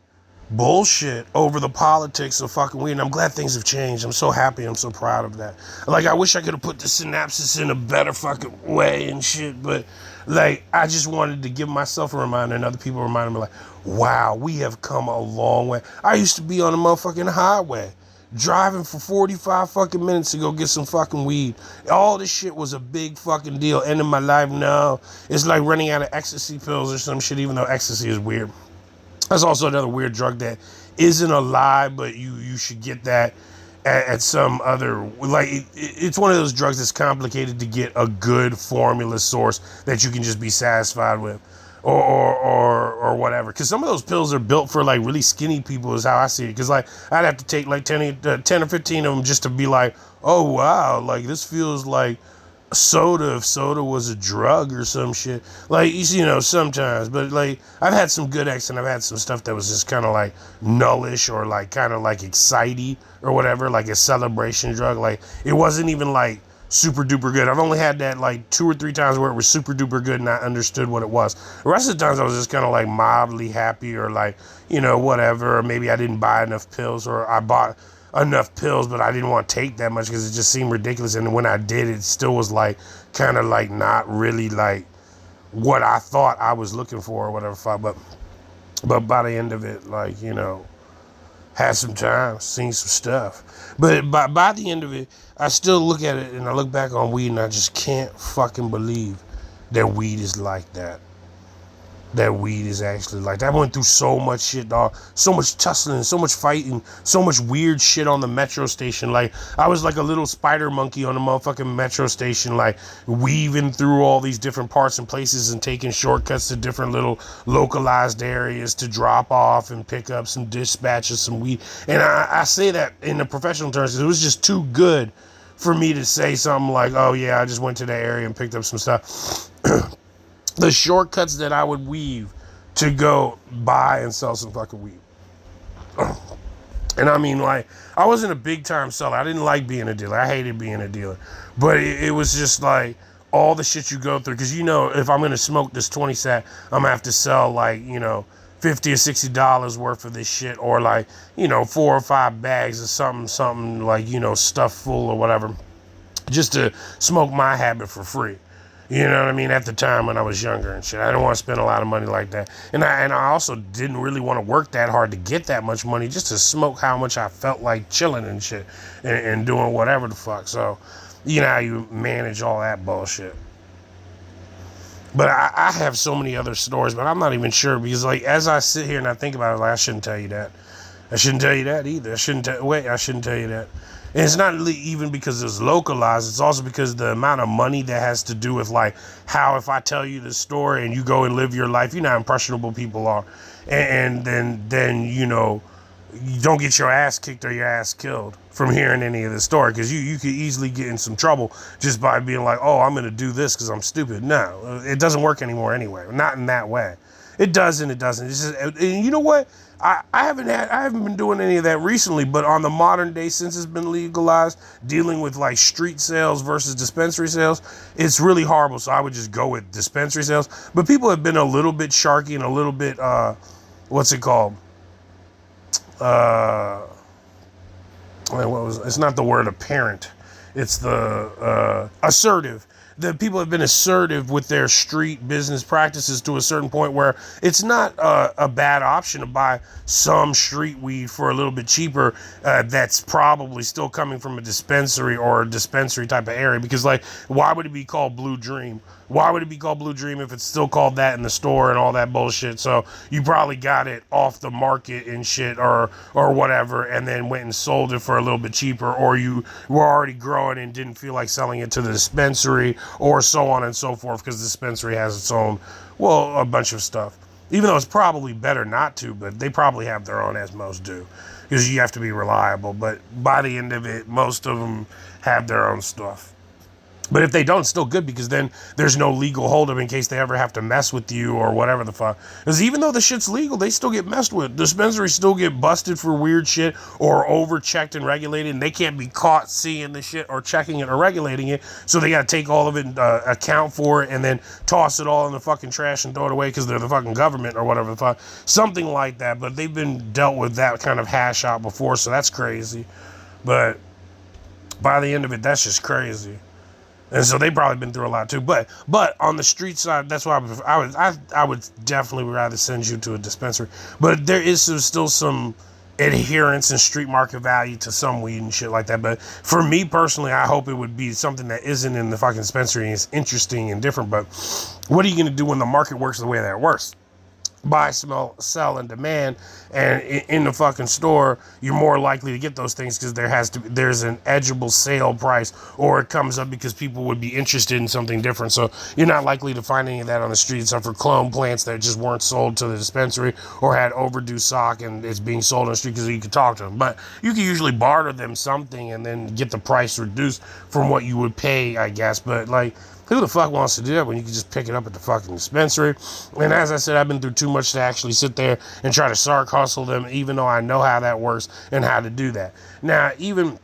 bullshit over the politics of fucking weed. And I'm glad things have changed. I'm so happy. I'm so proud of that. Like, I wish I could have put the synapses in a better fucking way and shit. But, like, I just wanted to give myself a reminder and other people remind me, like, wow, we have come a long way. I used to be on the motherfucking highway driving for 45 fucking minutes to go get some fucking weed. All this shit was a big fucking deal. End of my life now. It's like running out of ecstasy pills or some shit, even though ecstasy is weird. That's also another weird drug that isn't a lie, but you should get that at some other, like, it's one of those drugs that's complicated to get a good formula source that you can just be satisfied with, or whatever. Because some of those pills are built for, like, really skinny people is how I see it. Because, like, I'd have to take, like, 10 or 15 of them just to be like, oh, wow, like, this feels like soda if soda was a drug or some shit. Like, you know, sometimes. But, like, I've had some good X and I've had some stuff that was just kind of like nullish or like kind of like excitey or whatever, like a celebration drug. Like, it wasn't even like super duper good. I've only had that like 2 or 3 times where it was super duper good and I understood what it was. The rest of the times I was just kind of like mildly happy or like, you know, whatever. Or maybe I didn't buy enough pills, or I bought enough pills, but I didn't want to take that much because it just seemed ridiculous. And when I did, it still was like kind of like not really like what I thought I was looking for or whatever. But by the end of it, like, you know, had some time, seen some stuff. But by the end of it, I still look at it and I look back on weed and I just can't fucking believe that weed is like that. That weed is actually like that. I went through so much shit, dog. So much tussling, so much fighting, so much weird shit on the metro station. Like, I was like a little spider monkey on the motherfucking metro station, like weaving through all these different parts and places and taking shortcuts to different little localized areas to drop off and pick up some dispatches, some weed. And I say that in the professional terms because it was just too good for me to say something like, oh yeah, I just went to that area and picked up some stuff. The shortcuts that I would weave to go buy and sell some fucking weed. And I mean, like, I wasn't a big time seller. I didn't like being a dealer. I hated being a dealer. But it was just like all the shit you go through. Because, you know, if I'm going to smoke this 20 sack, I'm going to have to sell like, you know, $50 or $60 worth of this shit. Or like, you know, 4 or 5 bags of something like, you know, stuffed full or whatever. Just to smoke my habit for free. You know what I mean? At the time when I was younger and shit, I didn't want to spend a lot of money like that. And I also didn't really want to work that hard to get that much money just to smoke how much I felt like chilling and shit and doing whatever the fuck. So, you know how you manage all that bullshit. But I have so many other stories, but I'm not even sure because, like, as I sit here and I think about it, like, I shouldn't tell you that. I shouldn't tell you that either. I shouldn't tell you that. And it's not even because it's localized. It's also because the amount of money that has to do with, like, how if I tell you the story and you go and live your life, you know how impressionable people are. And then you know, you don't get your ass kicked or your ass killed from hearing any of the story. Because you could easily get in some trouble just by being like, oh, I'm going to do this because I'm stupid. No, it doesn't work anymore anyway. Not in that way. It does and it doesn't. It's just, and you know what? I haven't been doing any of that recently, but on the modern day, since it's been legalized, dealing with like street sales versus dispensary sales, it's really horrible. So I would just go with dispensary sales. But people have been a little bit sharky and a little bit, what's it called? It's not the word apparent. It's the assertive. The people have been assertive with their street business practices to a certain point where it's not a bad option to buy some street weed for a little bit cheaper that's probably still coming from a dispensary or a dispensary type of area. Because, like, why would it be called Blue Dream? Why would it be called Blue Dream if it's still called that in the store and all that bullshit? So you probably got it off the market and shit or whatever and then went and sold it for a little bit cheaper, or you were already growing and didn't feel like selling it to the dispensary, or so on and so forth, because the dispensary has its own, well, a bunch of stuff. Even though it's probably better not to, but they probably have their own, as most do, because you have to be reliable. But by the end of it, most of them have their own stuff. But if they don't, it's still good, because then there's no legal holdup in case they ever have to mess with you or whatever the fuck. Because even though the shit's legal, they still get messed with. Dispensaries still get busted for weird shit or over-checked and regulated, and they can't be caught seeing the shit or checking it or regulating it. So they got to take all of it, account for it, and then toss it all in the fucking trash and throw it away because they're the fucking government or whatever the fuck. Something like that. But they've been dealt with that kind of hash out before, so that's crazy. But by the end of it, that's just crazy. And so they've probably been through a lot too. But on the street side, that's why I would definitely rather send you to a dispensary. But there is still some adherence and street market value to some weed and shit like that. But for me personally, I hope it would be something that isn't in the fucking dispensary and is interesting and different. But what are you going to do when the market works the way that it works? Buy, smell, sell, and demand, and in the fucking store, you're more likely to get those things because there's an edgeable sale price, or it comes up because people would be interested in something different. So you're not likely to find any of that on the street, except for clone plants that just weren't sold to the dispensary or had overdue stock and it's being sold on the street because you could talk to them. But you can usually barter them something and then get the price reduced from what you would pay, I guess. But like, who the fuck wants to do that when you can just pick it up at the fucking dispensary? And as I said, I've been through too much to actually sit there and try to sarc hustle them, even though I know how that works and how to do that. Now, even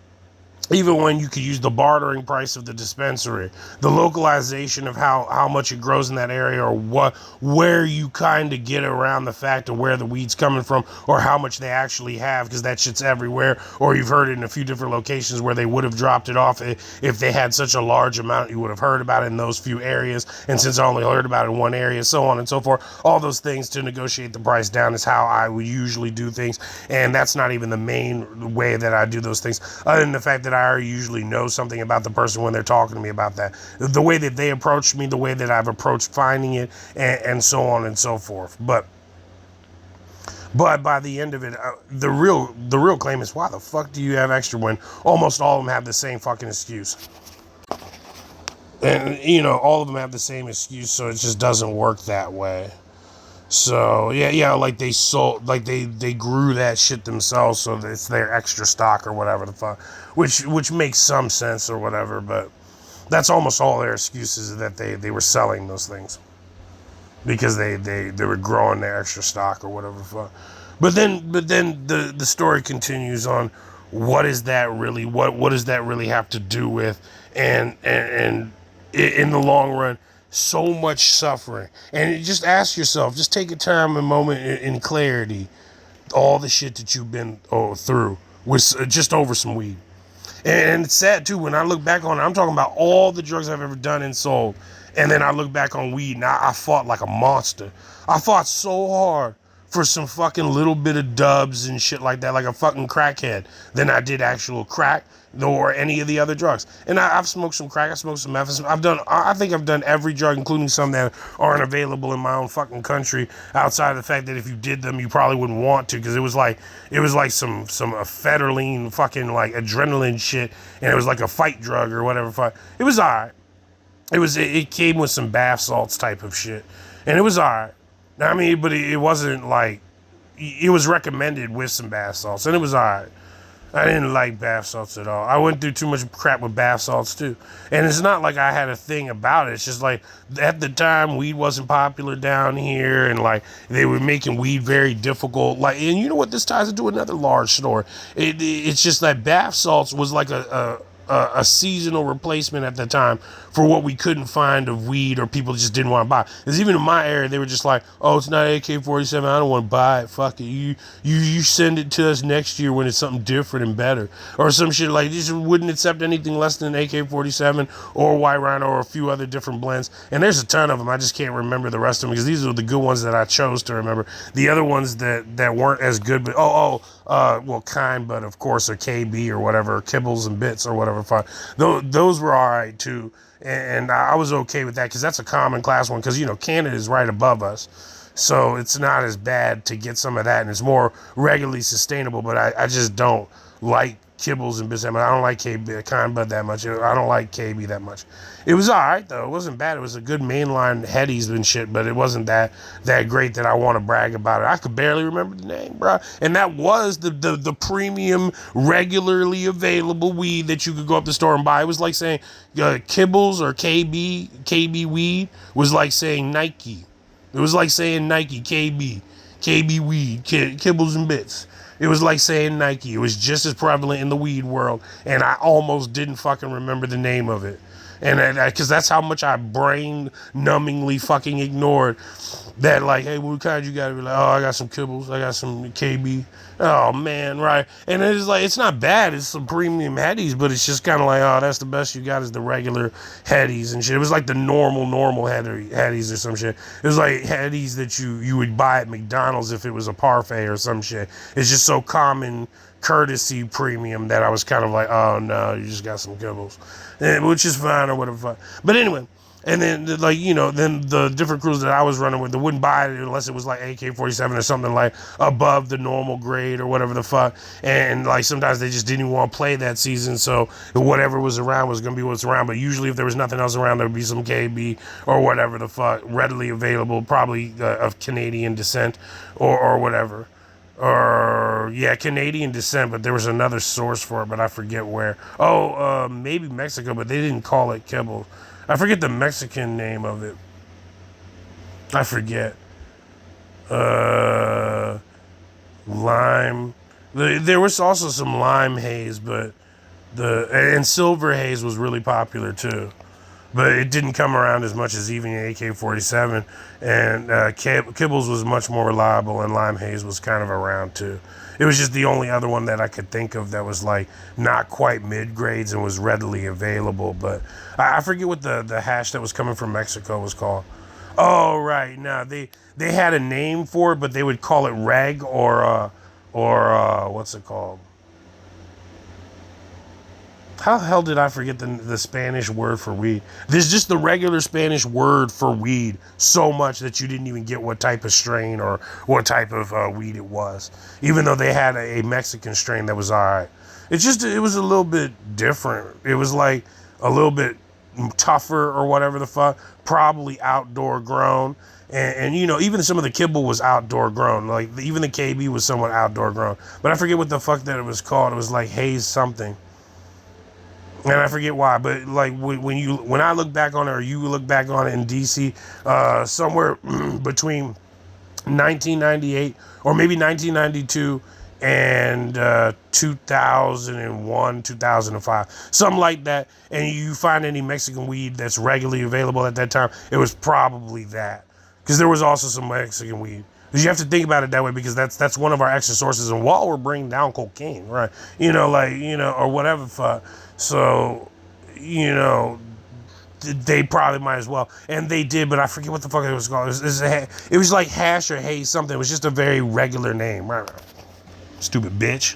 when you could use the bartering price of the dispensary, the localization of how much it grows in that area, or where you kind of get around the fact of where the weed's coming from or how much they actually have, because that shit's everywhere. Or you've heard it in a few different locations where they would have dropped it off if they had such a large amount. You would have heard about it in those few areas, and since I only heard about it in one area, so on and so forth. All those things to negotiate the price down is how I would usually do things, and that's not even the main way that I do those things, other than the fact that I already usually know something about the person when they're talking to me about that. The way that they approach me, the way that I've approached finding it, and so on and so forth. But by the end of it, the real claim is, why the fuck do you have extra when almost all of them have the same fucking excuse? And, all of them have the same excuse, so it just doesn't work that way. So yeah, like they sold, like they grew that shit themselves, so that it's their extra stock or whatever the fuck, which makes some sense or whatever. But that's almost all their excuses, is that they were selling those things because they were growing their extra stock or whatever the fuck. But then the story continues on. What is that really? What does that really have to do with? And in the long run, so much suffering. And just ask yourself, just take a time, a moment in clarity, all the shit that you've been through with just over some weed. And it's sad too, when I look back on it, I'm talking about all the drugs I've ever done and sold, and then I look back on weed, and I fought like a monster. I fought so hard for some fucking little bit of dubs and shit like that, like a fucking crackhead, than I did actual crack or any of the other drugs. And I've smoked some crack, I smoked some meth. I think I've done every drug, including some that aren't available in my own fucking country, outside of the fact that if you did them, you probably wouldn't want to, because it was like some amphetamine fucking like adrenaline shit, and it was like a fight drug or whatever. It was alright. It came with some bath salts type of shit, and it was alright. I mean, but it wasn't like, it was recommended with some bath salts, and it was alright. I didn't like bath salts at all. I went through too much crap with bath salts too. And it's not like I had a thing about it. It's just like, at the time, weed wasn't popular down here, and like they were making weed very difficult. Like, and you know what? This ties into another large story. It's just that bath salts was like a seasonal replacement at the time for what we couldn't find of weed, or people just didn't want to buy. Because even in my area, they were just like, oh, it's not AK-47, I don't want to buy it, fuck it, you send it to us next year when it's something different and better, or some shit. Like, they just wouldn't accept anything less than AK-47 or White Rhino or a few other different blends. And there's a ton of them, I just can't remember the rest of them, because these are the good ones that I chose to remember. The other ones that weren't as good, but but of course, or KB or whatever, Kibbles and Bits or whatever. Those were all right too, and I was okay with that, because that's a common class one, because Canada is right above us, so it's not as bad to get some of that, and it's more regularly sustainable. But I just don't like kibbles and bits. I don't like KB, Con Bud that much. I don't like KB that much. It was all right though. It wasn't bad. It was a good mainline headies and shit, but it wasn't that great that I want to brag about it. I could barely remember the name, bro. And that was the premium, regularly available weed that you could go up the store and buy. It was like saying Kibbles or KB weed was like saying Nike. It was like saying Nike, KB weed, Kibbles and Bits. It was like saying Nike. It was just as prevalent in the weed world, and I almost didn't fucking remember the name of it. And because that's how much I brain numbingly fucking ignored that, like, hey, what kind you got? To be like, oh, I got some Kibbles, I got some KB. Oh man, right? And it's like, it's not bad. It's some premium headies, but it's just kind of like, oh, that's the best you got is the regular headies and shit. It was like the normal headies or some shit. It was like headies that you would buy at McDonald's if it was a parfait or some shit. It's just so common courtesy premium that I was kind of like, oh no, you just got some Kibbles, which is fine or whatever. But anyway. And then, like, you know, then the different crews that I was running with, they wouldn't buy it unless it was like AK-47 or something like above the normal grade or whatever the fuck. And like sometimes they just didn't even want to play that season, so whatever was around was going to be what's around. But usually if there was nothing else around, there would be some KB or whatever the fuck readily available, probably of Canadian descent or whatever. Or yeah, Canadian descent, but there was another source for it, but I forget where. Maybe Mexico, but they didn't call it Kibble. I forget the Mexican name of it. I forget. Lime. There was also some lime haze, but and silver haze was really popular too. But it didn't come around as much as even AK-47. And Kibbles was much more reliable, and lime haze was kind of around too. It was just the only other one that I could think of that was like not quite mid grades and was readily available. But I forget what the hash that was coming from Mexico was called. Oh right, no, they had a name for it, but they would call it reg or what's it called? How the hell did I forget the Spanish word for weed? There's just the regular Spanish word for weed so much that you didn't even get what type of strain or what type of weed it was. Even though they had a Mexican strain that was all right. It was a little bit different. It was like a little bit tougher or whatever the fuck. Probably outdoor grown. And you know, even some of the kibble was outdoor grown. Like even the KB was somewhat outdoor grown. But I forget what the fuck that it was called. It was like haze something. And I forget why, but like when I look back on it, or you look back on it in DC, somewhere between 1998 or maybe 1992 and 2001, 2005, something like that, and you find any Mexican weed that's regularly available at that time, it was probably that, because there was also some Mexican weed. Because you have to think about it that way, because that's one of our extra sources. And while we're bringing down cocaine, right? You know, like, you know, or whatever fuck. So, you know, they probably might as well. And they did, but I forget what the fuck it was called. It was like hash or haze something. It was just a very regular name. Right? Stupid bitch.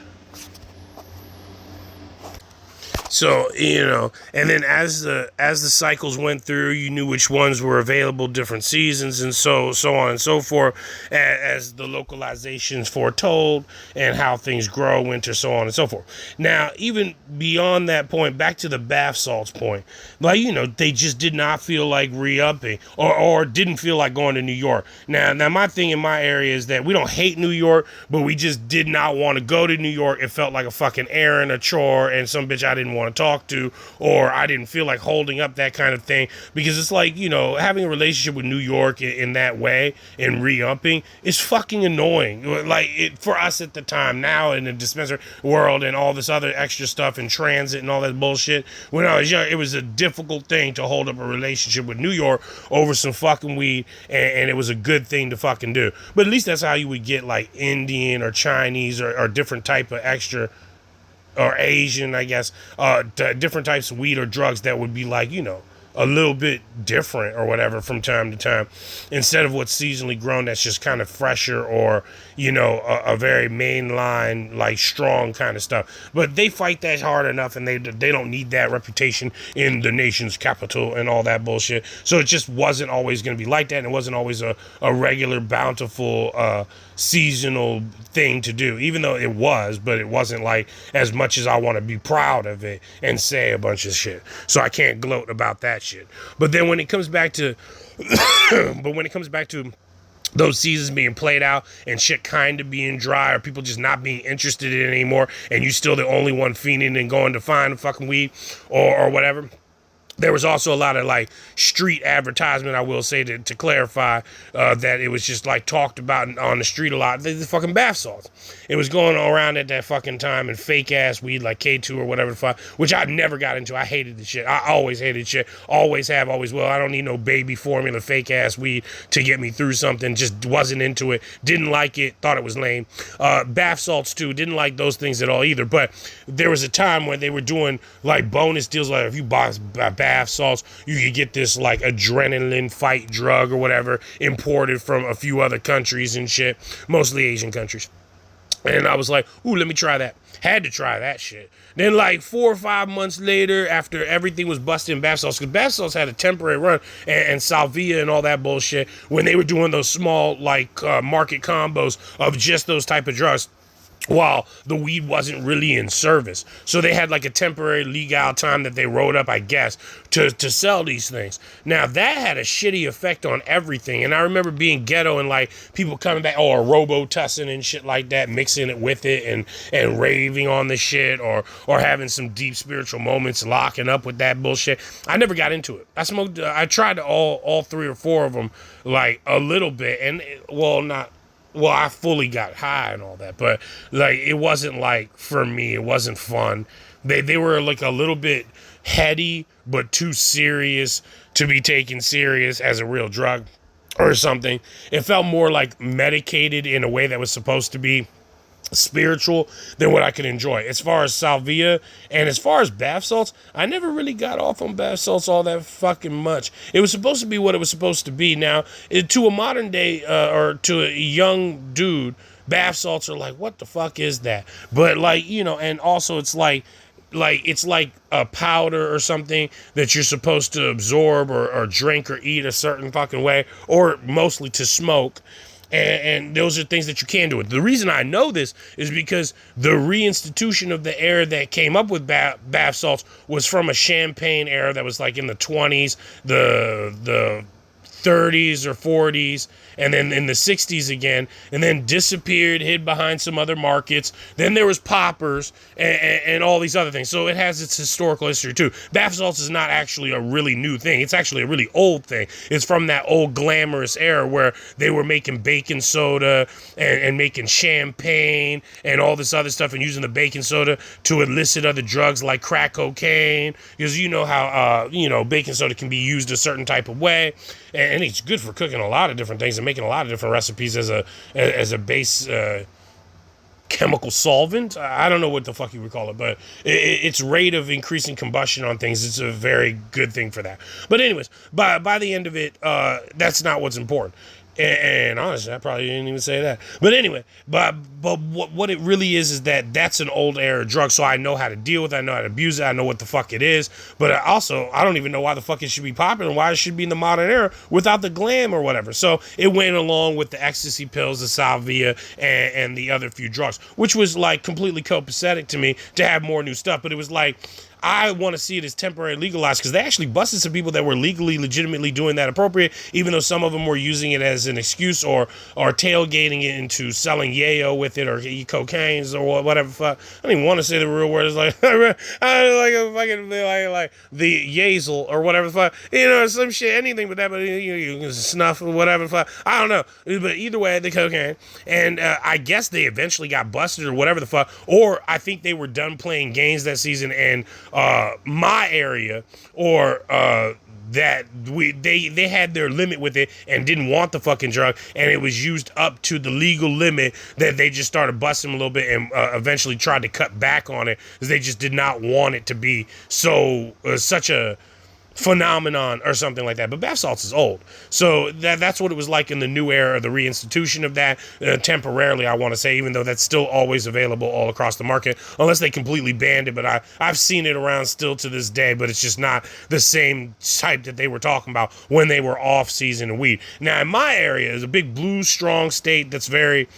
So, you know, and then as the cycles went through, you knew which ones were available different seasons, and so on and so forth, as the localizations foretold, and how things grow, winter, so on and so forth. Now, even beyond that point, back to the bath salts point, like, you know, they just did not feel like re-upping, or didn't feel like going to New York. Now my thing in my area is that we don't hate New York, but we just did not want to go to New York. It felt like a fucking errand, a chore, and some bitch I didn't want to talk to, or I didn't feel like holding up, that kind of thing, because it's like, you know, having a relationship with New York in that way and re-upping is fucking annoying. Like, it for us at the time. Now in the dispensary world and all this other extra stuff in transit and all that bullshit, when I was young, it was a difficult thing to hold up a relationship with New York over some fucking weed, and it was a good thing to fucking do. But at least that's how you would get like Indian or Chinese or different type of extra, or Asian, I guess, different types of weed or drugs that would be like, you know, a little bit different or whatever from time to time, instead of what's seasonally grown that's just kind of fresher or, you know, a very mainline, like strong kind of stuff. But they fight that hard enough, and they don't need that reputation in the nation's capital and all that bullshit. So it just wasn't always going to be like that, and it wasn't always a regular, bountiful, seasonal thing to do, even though it was, but it wasn't like as much as I want to be proud of it and say a bunch of shit. So I can't gloat about that shit. But then when it comes back to those seasons being played out and shit kind of being dry, or people just not being interested in it anymore, and you still the only one fiending and going to find fucking weed or whatever. There was also a lot of like street advertisement, I will say, to clarify that it was just like talked about on the street a lot. The fucking bath salts. It was going around at that fucking time, and fake ass weed like K2 or whatever the fuck, which I never got into. I hated the shit. I always hated shit. Always have, always will. I don't need no baby formula fake ass weed to get me through something. Just wasn't into it. Didn't like it. Thought it was lame. Bath salts too. Didn't like those things at all either. But there was a time when they were doing like bonus deals. Like if you bought bath salts, you could get this like adrenaline fight drug or whatever imported from a few other countries and shit, mostly Asian countries. And I was like, ooh, let me try that. Had to try that shit. Then like 4 or 5 months later, after everything was busted in bath salts, because bath salts had a temporary run, and Salvia and all that bullshit, when they were doing those small like market combos of just those type of drugs, while the weed wasn't really in service. So they had like a temporary legal time that they wrote up, I guess, to sell these things. Now that had a shitty effect on everything. And I remember being ghetto and like people coming back, or robo-tussing and shit like that, mixing it with it and raving on the shit, or having some deep spiritual moments, locking up with that bullshit. I never got into it. I tried all 3 or 4 of them like a little bit, and I fully got high and all that, but like it wasn't like, for me, it wasn't fun. They were like a little bit heady, but too serious to be taken serious as a real drug or something. It felt more like medicated in a way that was supposed to be spiritual than what I could enjoy. As far as salvia and as far as bath salts, I never really got off on bath salts all that fucking much. It was supposed to be what it was supposed to be. Now, to a modern day or to a young dude, bath salts are like, what the fuck is that? But like, you know, and also it's like a powder or something that you're supposed to absorb or drink or eat a certain fucking way, or mostly to smoke. And those are things that you can do with. The reason I know this is because the reinstitution of the era that came up with bath salts was from a Champagne era that was like in the 20s, the 30s or 40s, and then in the 60s again, and then disappeared, hid behind some other markets. Then there was poppers and all these other things. So it has its historical history too. Bath salts is not actually a really new thing. It's actually a really old thing. It's from that old glamorous era where they were making baking soda and making champagne and all this other stuff, and using the baking soda to elicit other drugs like crack cocaine, because you know how baking soda can be used a certain type of way, and it's good for cooking a lot of different things and making a lot of different recipes as a base chemical solvent. I don't know what the fuck you would call it, but its rate of increasing combustion on things, it's a very good thing for that. But anyways, by the end of it, that's not what's important. And honestly, I probably didn't even say that. But anyway, but what it really is that that's an old era drug, so I know how to deal with it, I know how to abuse it, I know what the fuck it is. But I don't even know why the fuck it should be popular and why it should be in the modern era without the glam or whatever. So it went along with the ecstasy pills, the salvia, and the other few drugs, which was like completely copacetic to me to have more new stuff. But it was like, I want to see it as temporary legalized, because they actually busted some people that were legitimately doing that appropriate, even though some of them were using it as an excuse or tailgating it into selling yayo with it or cocaines or whatever. Fuck. I don't even want to say the real word. It's like I like a fucking like the yazel or whatever. Fuck. Some shit, anything but that. But you can snuff or whatever. Fuck. I don't know. But either way, the cocaine, and I guess they eventually got busted or whatever the fuck. Or I think they were done playing games that season, and my area, or that they had their limit with it and didn't want the fucking drug, and it was used up to the legal limit that they just started busting a little bit, and eventually tried to cut back on it because they just did not want it to be such a phenomenon or something like that. But bath salts is old. So that's what it was like in the new era, the reinstitution of that, temporarily, I want to say, even though that's still always available all across the market, unless they completely banned it. But I've seen it around still to this day, but it's just not the same type that they were talking about when they were off-season weed. Now, in my area, is a big blue, strong state that's very,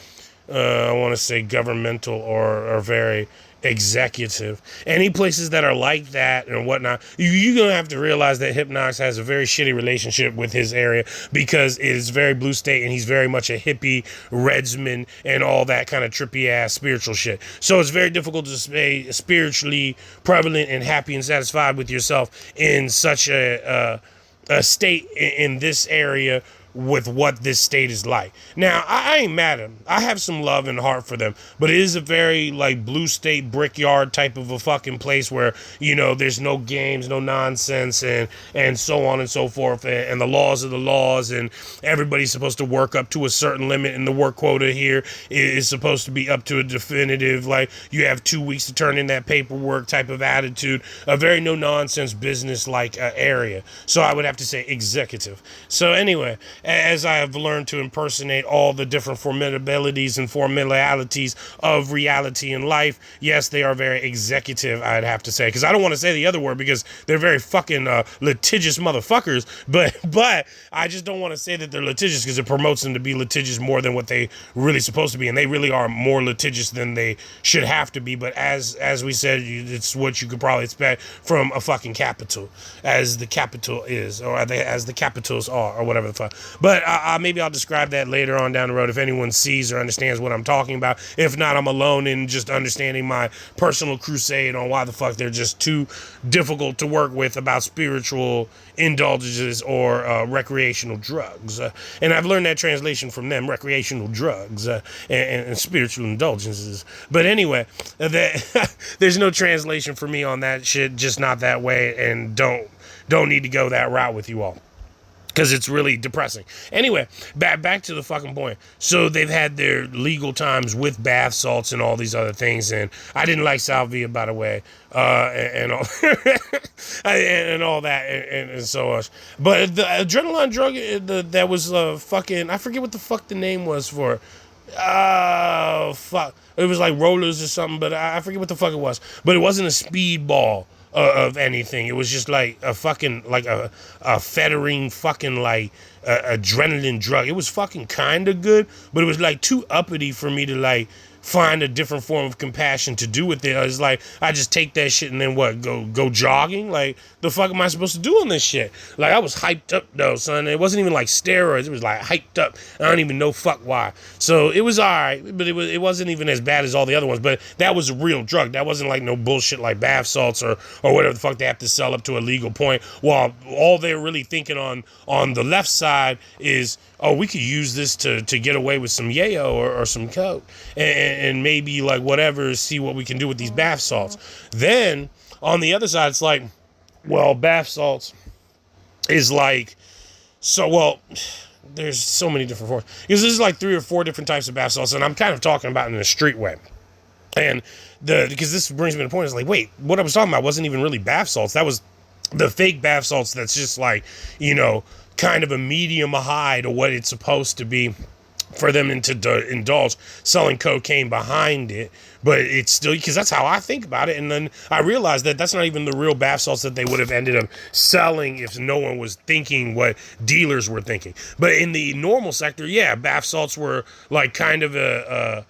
I want to say governmental or very executive. Any places that are like that and whatnot, you're gonna have to realize that Hypnox has a very shitty relationship with his area, because it is very blue state and he's very much a hippie, redsman, and all that kind of trippy ass spiritual shit. So it's very difficult to stay spiritually prevalent and happy and satisfied with yourself in such a state in this area with what this state is like. Now, I ain't mad at them. I have some love and heart for them, but it is a very like blue state brickyard type of a fucking place where, you know, there's no games, no nonsense, and so on and so forth, and the laws are the laws, and everybody's supposed to work up to a certain limit, and the work quota here is supposed to be up to a definitive, like you have 2 weeks to turn in that paperwork type of attitude, a very no nonsense business like area. So I would have to say executive. So anyway, as I have learned to impersonate all the different formidabilities and formalities of reality in life, yes, they are very executive, I'd have to say, because I don't want to say the other word because they're very fucking litigious motherfuckers, but I just don't want to say that they're litigious because it promotes them to be litigious more than what they really supposed to be, and they really are more litigious than they should have to be. But as we said, it's what you could probably expect from a fucking capital, as the capital is, or as the capitals are, or whatever the fuck. But maybe I'll describe that later on down the road if anyone sees or understands what I'm talking about. If not, I'm alone in just understanding my personal crusade on why the fuck they're just too difficult to work with about spiritual indulgences or recreational drugs. And I've learned that translation from them, recreational drugs and spiritual indulgences. But anyway, there's no translation for me on that shit, just not that way, and don't need to go that route with you all, because it's really depressing. Anyway, back to the fucking point. So they've had their legal times with bath salts and all these other things, and I didn't like Salvia, by the way, and all, and all that, and so on. But the adrenaline drug that was fucking, I forget what the fuck the name was for it. Fuck. It was like rollers or something, but I forget what the fuck it was. But it wasn't a speedball of anything. It was just like a fucking, like a fettering fucking like adrenaline drug. It was fucking kind of good, but it was like too uppity for me to like find a different form of compassion to do with it. I was like, I just take that shit and then what, go jogging? Like, the fuck am I supposed to do on this shit? Like, I was hyped up though, son. It wasn't even like steroids. It was like hyped up. I don't even know fuck why. So it was alright, but it wasn't even as bad as all the other ones. But that was a real drug. That wasn't like no bullshit like bath salts or whatever the fuck they have to sell up to a legal point. While all they're really thinking on the left side is, oh, we could use this to get away with some yayo or some coke and maybe like whatever, see what we can do with these bath salts. Then on the other side, it's like, well, bath salts is like, so, well, there's so many different forms. Because there's like 3 or 4 different types of bath salts, and I'm kind of talking about in a street way. And because this brings me to the point, it's like, wait, what I was talking about wasn't even really bath salts. That was the fake bath salts that's just like, you know, kind of a medium high to what it's supposed to be for them to indulge, selling cocaine behind it. But it's still, because that's how I think about it. And then I realized that that's not even the real bath salts that they would have ended up selling if no one was thinking what dealers were thinking. But in the normal sector, yeah, bath salts were like kind of an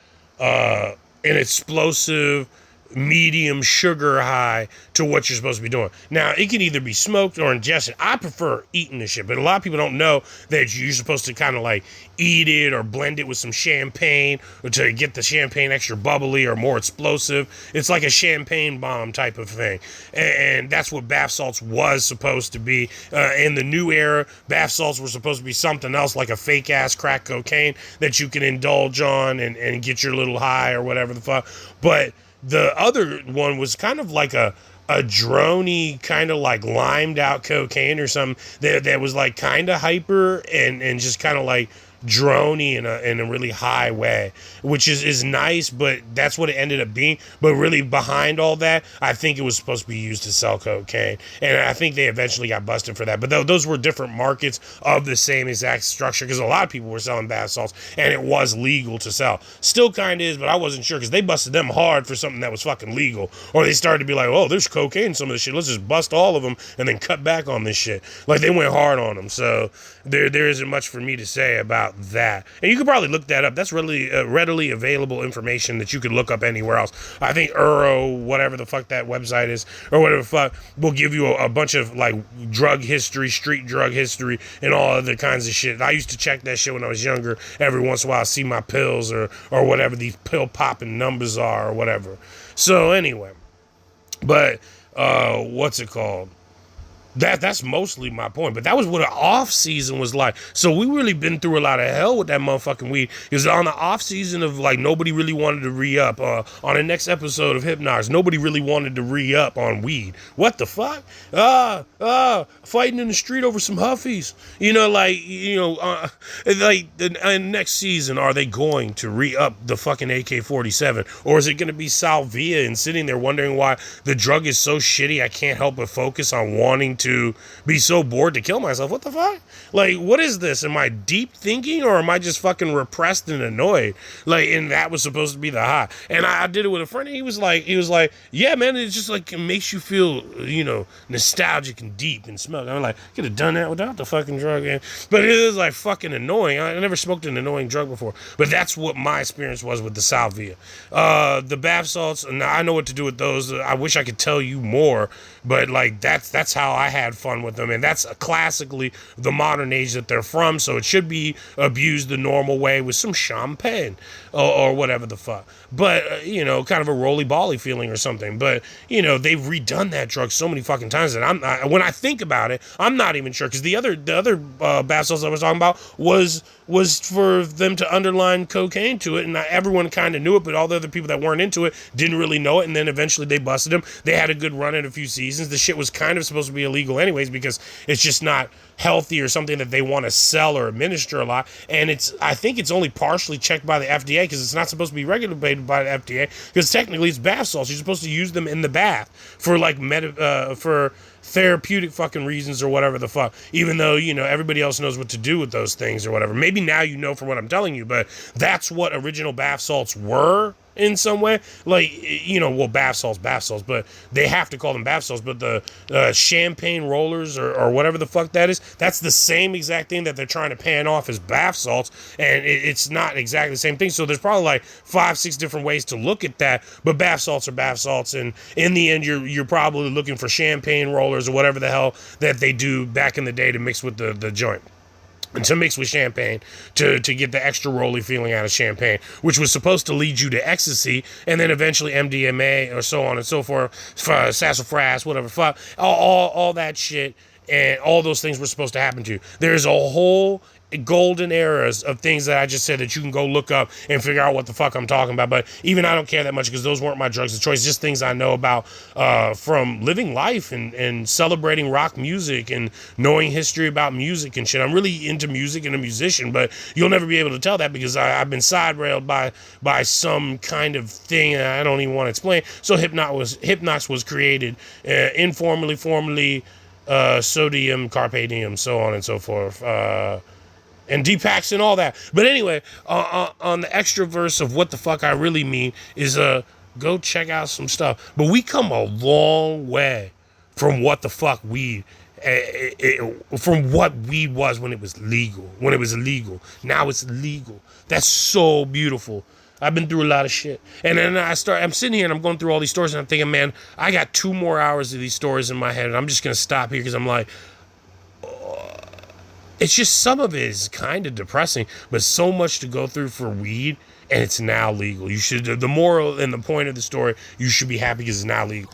explosive medium sugar high to what you're supposed to be doing. Now, it can either be smoked or ingested. I prefer eating this shit, but a lot of people don't know that you're supposed to kind of like eat it or blend it with some champagne or to get the champagne extra bubbly or more explosive. It's like a champagne bomb type of thing. And that's what bath salts was supposed to be. In the new era, bath salts were supposed to be something else, like a fake ass crack cocaine that you can indulge on and get your little high or whatever the fuck. But the other one was kind of like a droney, kind of like limed out cocaine or something that was like kind of hyper and just kind of like droney in a really high way, which is nice, but that's what it ended up being. But really behind all that, I think it was supposed to be used to sell cocaine, and I think they eventually got busted for that. But those were different markets of the same exact structure, because a lot of people were selling bath salts, and it was legal to sell. Still kind of is, but I wasn't sure, because they busted them hard for something that was fucking legal, or they started to be like, oh, there's cocaine in some of this shit, let's just bust all of them and then cut back on this shit. Like, they went hard on them. So there isn't much for me to say about that. And you could probably look that up. That's really readily available information that you could look up anywhere else. I think whatever the fuck that website is, or whatever the fuck, will give you a bunch of like drug history, street drug history, and all other kinds of shit. I used to check that shit when I was younger. Every once in a while, I see my pills or whatever these pill popping numbers are or whatever. So anyway, but what's it called? That's mostly my point. But that was what an off season was like. So we really been through a lot of hell with that motherfucking weed. Because on the off season of like nobody really wanted to re-up. On the next episode of Hypnox, nobody really wanted to re-up on weed. What the fuck? Fighting in the street over some huffies. Like the next season, are they going to re-up the fucking AK-47? Or is it going to be Salvia and sitting there wondering why the drug is so shitty I can't help but focus on wanting to be so bored to kill myself? What the fuck? Like, what is this? Am I deep thinking, or am I just fucking repressed and annoyed? Like, and that was supposed to be the high. And I did it with a friend, and he was like, yeah, man, it's just like, it makes you feel, nostalgic and deep and smug. I'm like, could have done that without the fucking drug. But it is like fucking annoying. I never smoked an annoying drug before, but that's what my experience was with the Salvia. The bath salts, now I know what to do with those. I wish I could tell you more, but like that's how I had fun with them, and that's classically the modern age that they're from, so it should be abused the normal way with some champagne or whatever the fuck. But kind of a roly-bolly feeling or something. But they've redone that drug so many fucking times that when I think about it, I'm not even sure, because the other bath salts I was talking about was for them to underline cocaine to it, and everyone kind of knew it, but all the other people that weren't into it didn't really know it, and then eventually they busted them. They had a good run in a few seasons. The shit was kind of supposed to be illegal anyways, because it's just not healthy or something that they want to sell or administer a lot, and I think it's only partially checked by the FDA, because it's not supposed to be regulated by the FDA, because technically it's bath salts. You're supposed to use them in the bath for like for therapeutic fucking reasons or whatever the fuck, even though everybody else knows what to do with those things or whatever. Maybe now you know from what I'm telling you, but that's what original bath salts were in some way. Like, bath salts, but they have to call them bath salts. But the champagne rollers or whatever the fuck that is, that's the same exact thing that they're trying to pan off as bath salts, and it's not exactly the same thing. So there's probably like 5-6 different ways to look at that, but bath salts are bath salts, and in the end you're probably looking for champagne rollers or whatever the hell that they do back in the day to mix with the joint, and to mix with champagne to get the extra rolly feeling out of champagne, which was supposed to lead you to ecstasy, and then eventually MDMA or so on and so forth, sassafras, whatever, fuck, all that shit, and all those things were supposed to happen to you. There's a whole golden eras of things that I just said that you can go look up and figure out what the fuck I'm talking about. But even I don't care that much, because those weren't my drugs of choice. Just things I know about from living life and celebrating rock music and knowing history about music and shit. I'm really into music and a musician, but you'll never be able to tell that, because I've been side railed by some kind of thing I don't even want to explain. So Hypnox was created informally, formally, sodium, carpe diem, so on and so forth. And Deepax and all that. But anyway, on the extra verse of what the fuck I really mean is go check out some stuff. But we come a long way from what the fuck weed, from what weed was when it was legal. When it was illegal. Now it's legal. That's so beautiful. I've been through a lot of shit. And then I'm sitting here and I'm going through all these stories, and I'm thinking, man, I got 2 more hours of these stories in my head, and I'm just going to stop here, because I'm like, it's just, some of it is kind of depressing, but so much to go through for weed, and it's now legal. You should, the moral and the point of the story, you should be happy because it's now legal.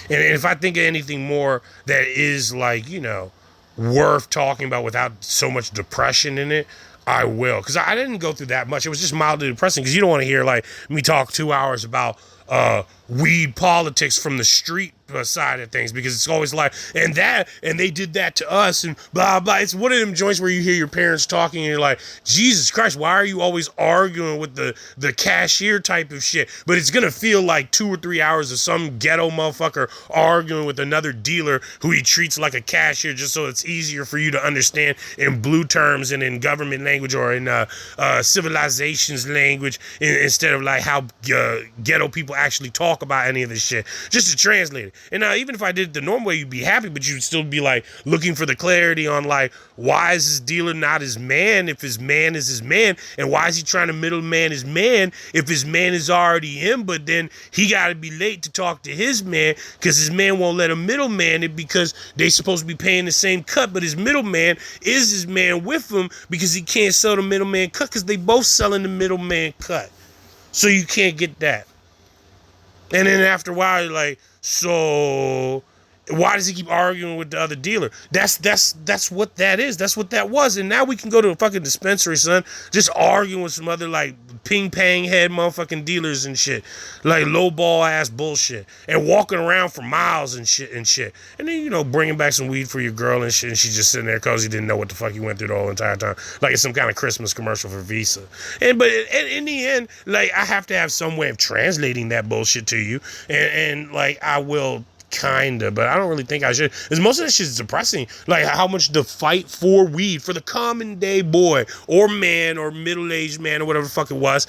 And if I think of anything more that is like, worth talking about without so much depression in it, I will. Because I didn't go through that much. It was just mildly depressing, because you don't want to hear like me talk 2 hours about weed politics from the street side of things, because it's always like, and they did that to us and blah blah. It's one of them joints where you hear your parents talking and you're like, Jesus Christ, why are you always arguing with the cashier type of shit? But it's gonna feel like 2 or 3 hours of some ghetto motherfucker arguing with another dealer who he treats like a cashier, just so it's easier for you to understand in blue terms and in government language or in civilizations language, instead of like how ghetto people actually talk about any of this shit, just to translate it. And now, even if I did it the normal way, you'd be happy, but you'd still be like looking for the clarity on like, why is this dealer not his man if his man is his man? And why is he trying to middleman his man if his man is already him? But then he got to be late to talk to his man because his man won't let him middleman it because they supposed to be paying the same cut. But his middleman is his man with him because he can't sell the middleman cut because they both selling the middleman cut. So you can't get that. And then after a while, you're like, so why does he keep arguing with the other dealer? That's what that is. That's what that was. And now we can go to a fucking dispensary, son, just arguing with some other like ping pang head motherfucking dealers and shit, like low ball ass bullshit, and walking around for miles and shit. And then, you know, bringing back some weed for your girl and shit, and she's just sitting there because he didn't know what the fuck he went through the whole entire time, like it's some kind of Christmas commercial for Visa. But in the end, like, I have to have some way of translating that bullshit to you, and like I will. Kinda, but I don't really think I should. Because most of that shit is depressing. Like how much the fight for weed for the common day boy or man or middle-aged man or whatever the fuck it was,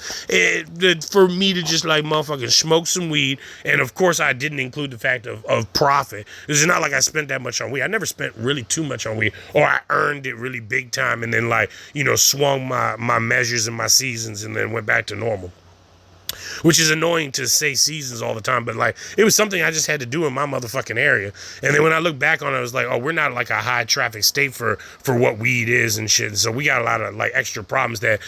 for me to just like motherfucking smoke some weed. And of course I didn't include the fact of profit. It's not like I spent that much on weed. I never spent really too much on weed, or I earned it really big time and then like, you know, swung my measures and my seasons and then went back to normal. Which is annoying to say seasons all the time, but like it was something I just had to do in my motherfucking area. And then when I look back on it, I was like, oh, we're not like a high traffic state for what weed is and shit. So we got a lot of like extra problems that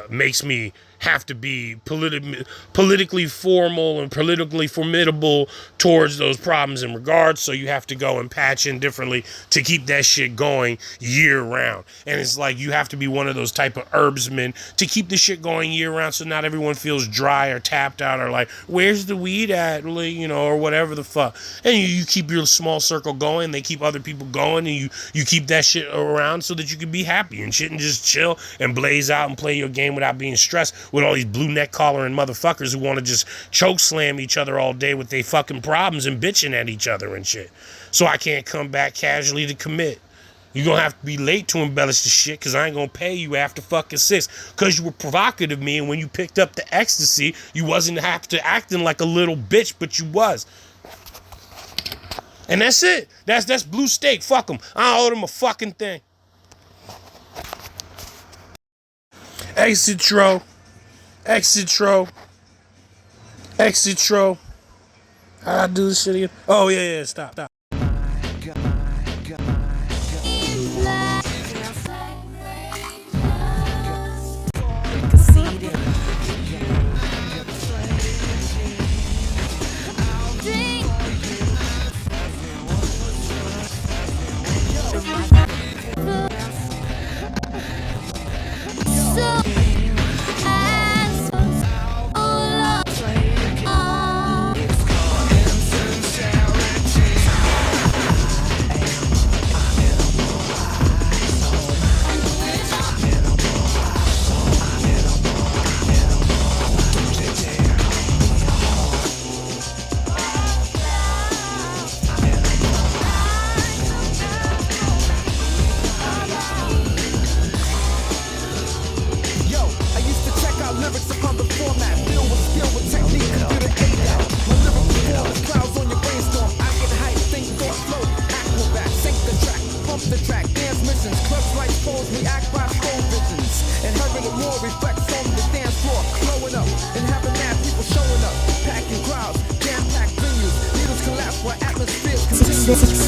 makes me have to be politically formal and politically formidable towards those problems in regards. So you have to go and patch in differently to keep that shit going year round. And it's like you have to be one of those type of herbsmen to keep the shit going year round, so not everyone feels dry or tapped out or like, where's the weed at, you know, or whatever the fuck. And you keep your small circle going, they keep other people going, and you keep that shit around so that you can be happy and shit and just chill and blaze out and play your game without being stressed with all these blue neck collaring motherfuckers who want to just choke slam each other all day with their fucking problems and bitching at each other and shit. So I can't come back casually to commit. You're going to have to be late to embellish the shit because I ain't going to pay you after fucking 6 because you were provocative me, and when you picked up the ecstasy, you wasn't acting like a little bitch, but you was. And that's it. That's blue steak. Fuck them. I don't owe them a fucking thing. Exitro. How'd I do this shit again? Oh, yeah, stop.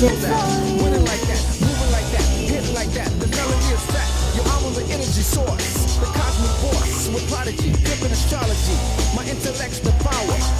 Winning like that, moving like that, hitting like that. The melody is fat. Your arm on the energy source. The cosmic force with prodigy, flipping astrology. My intellect's the power.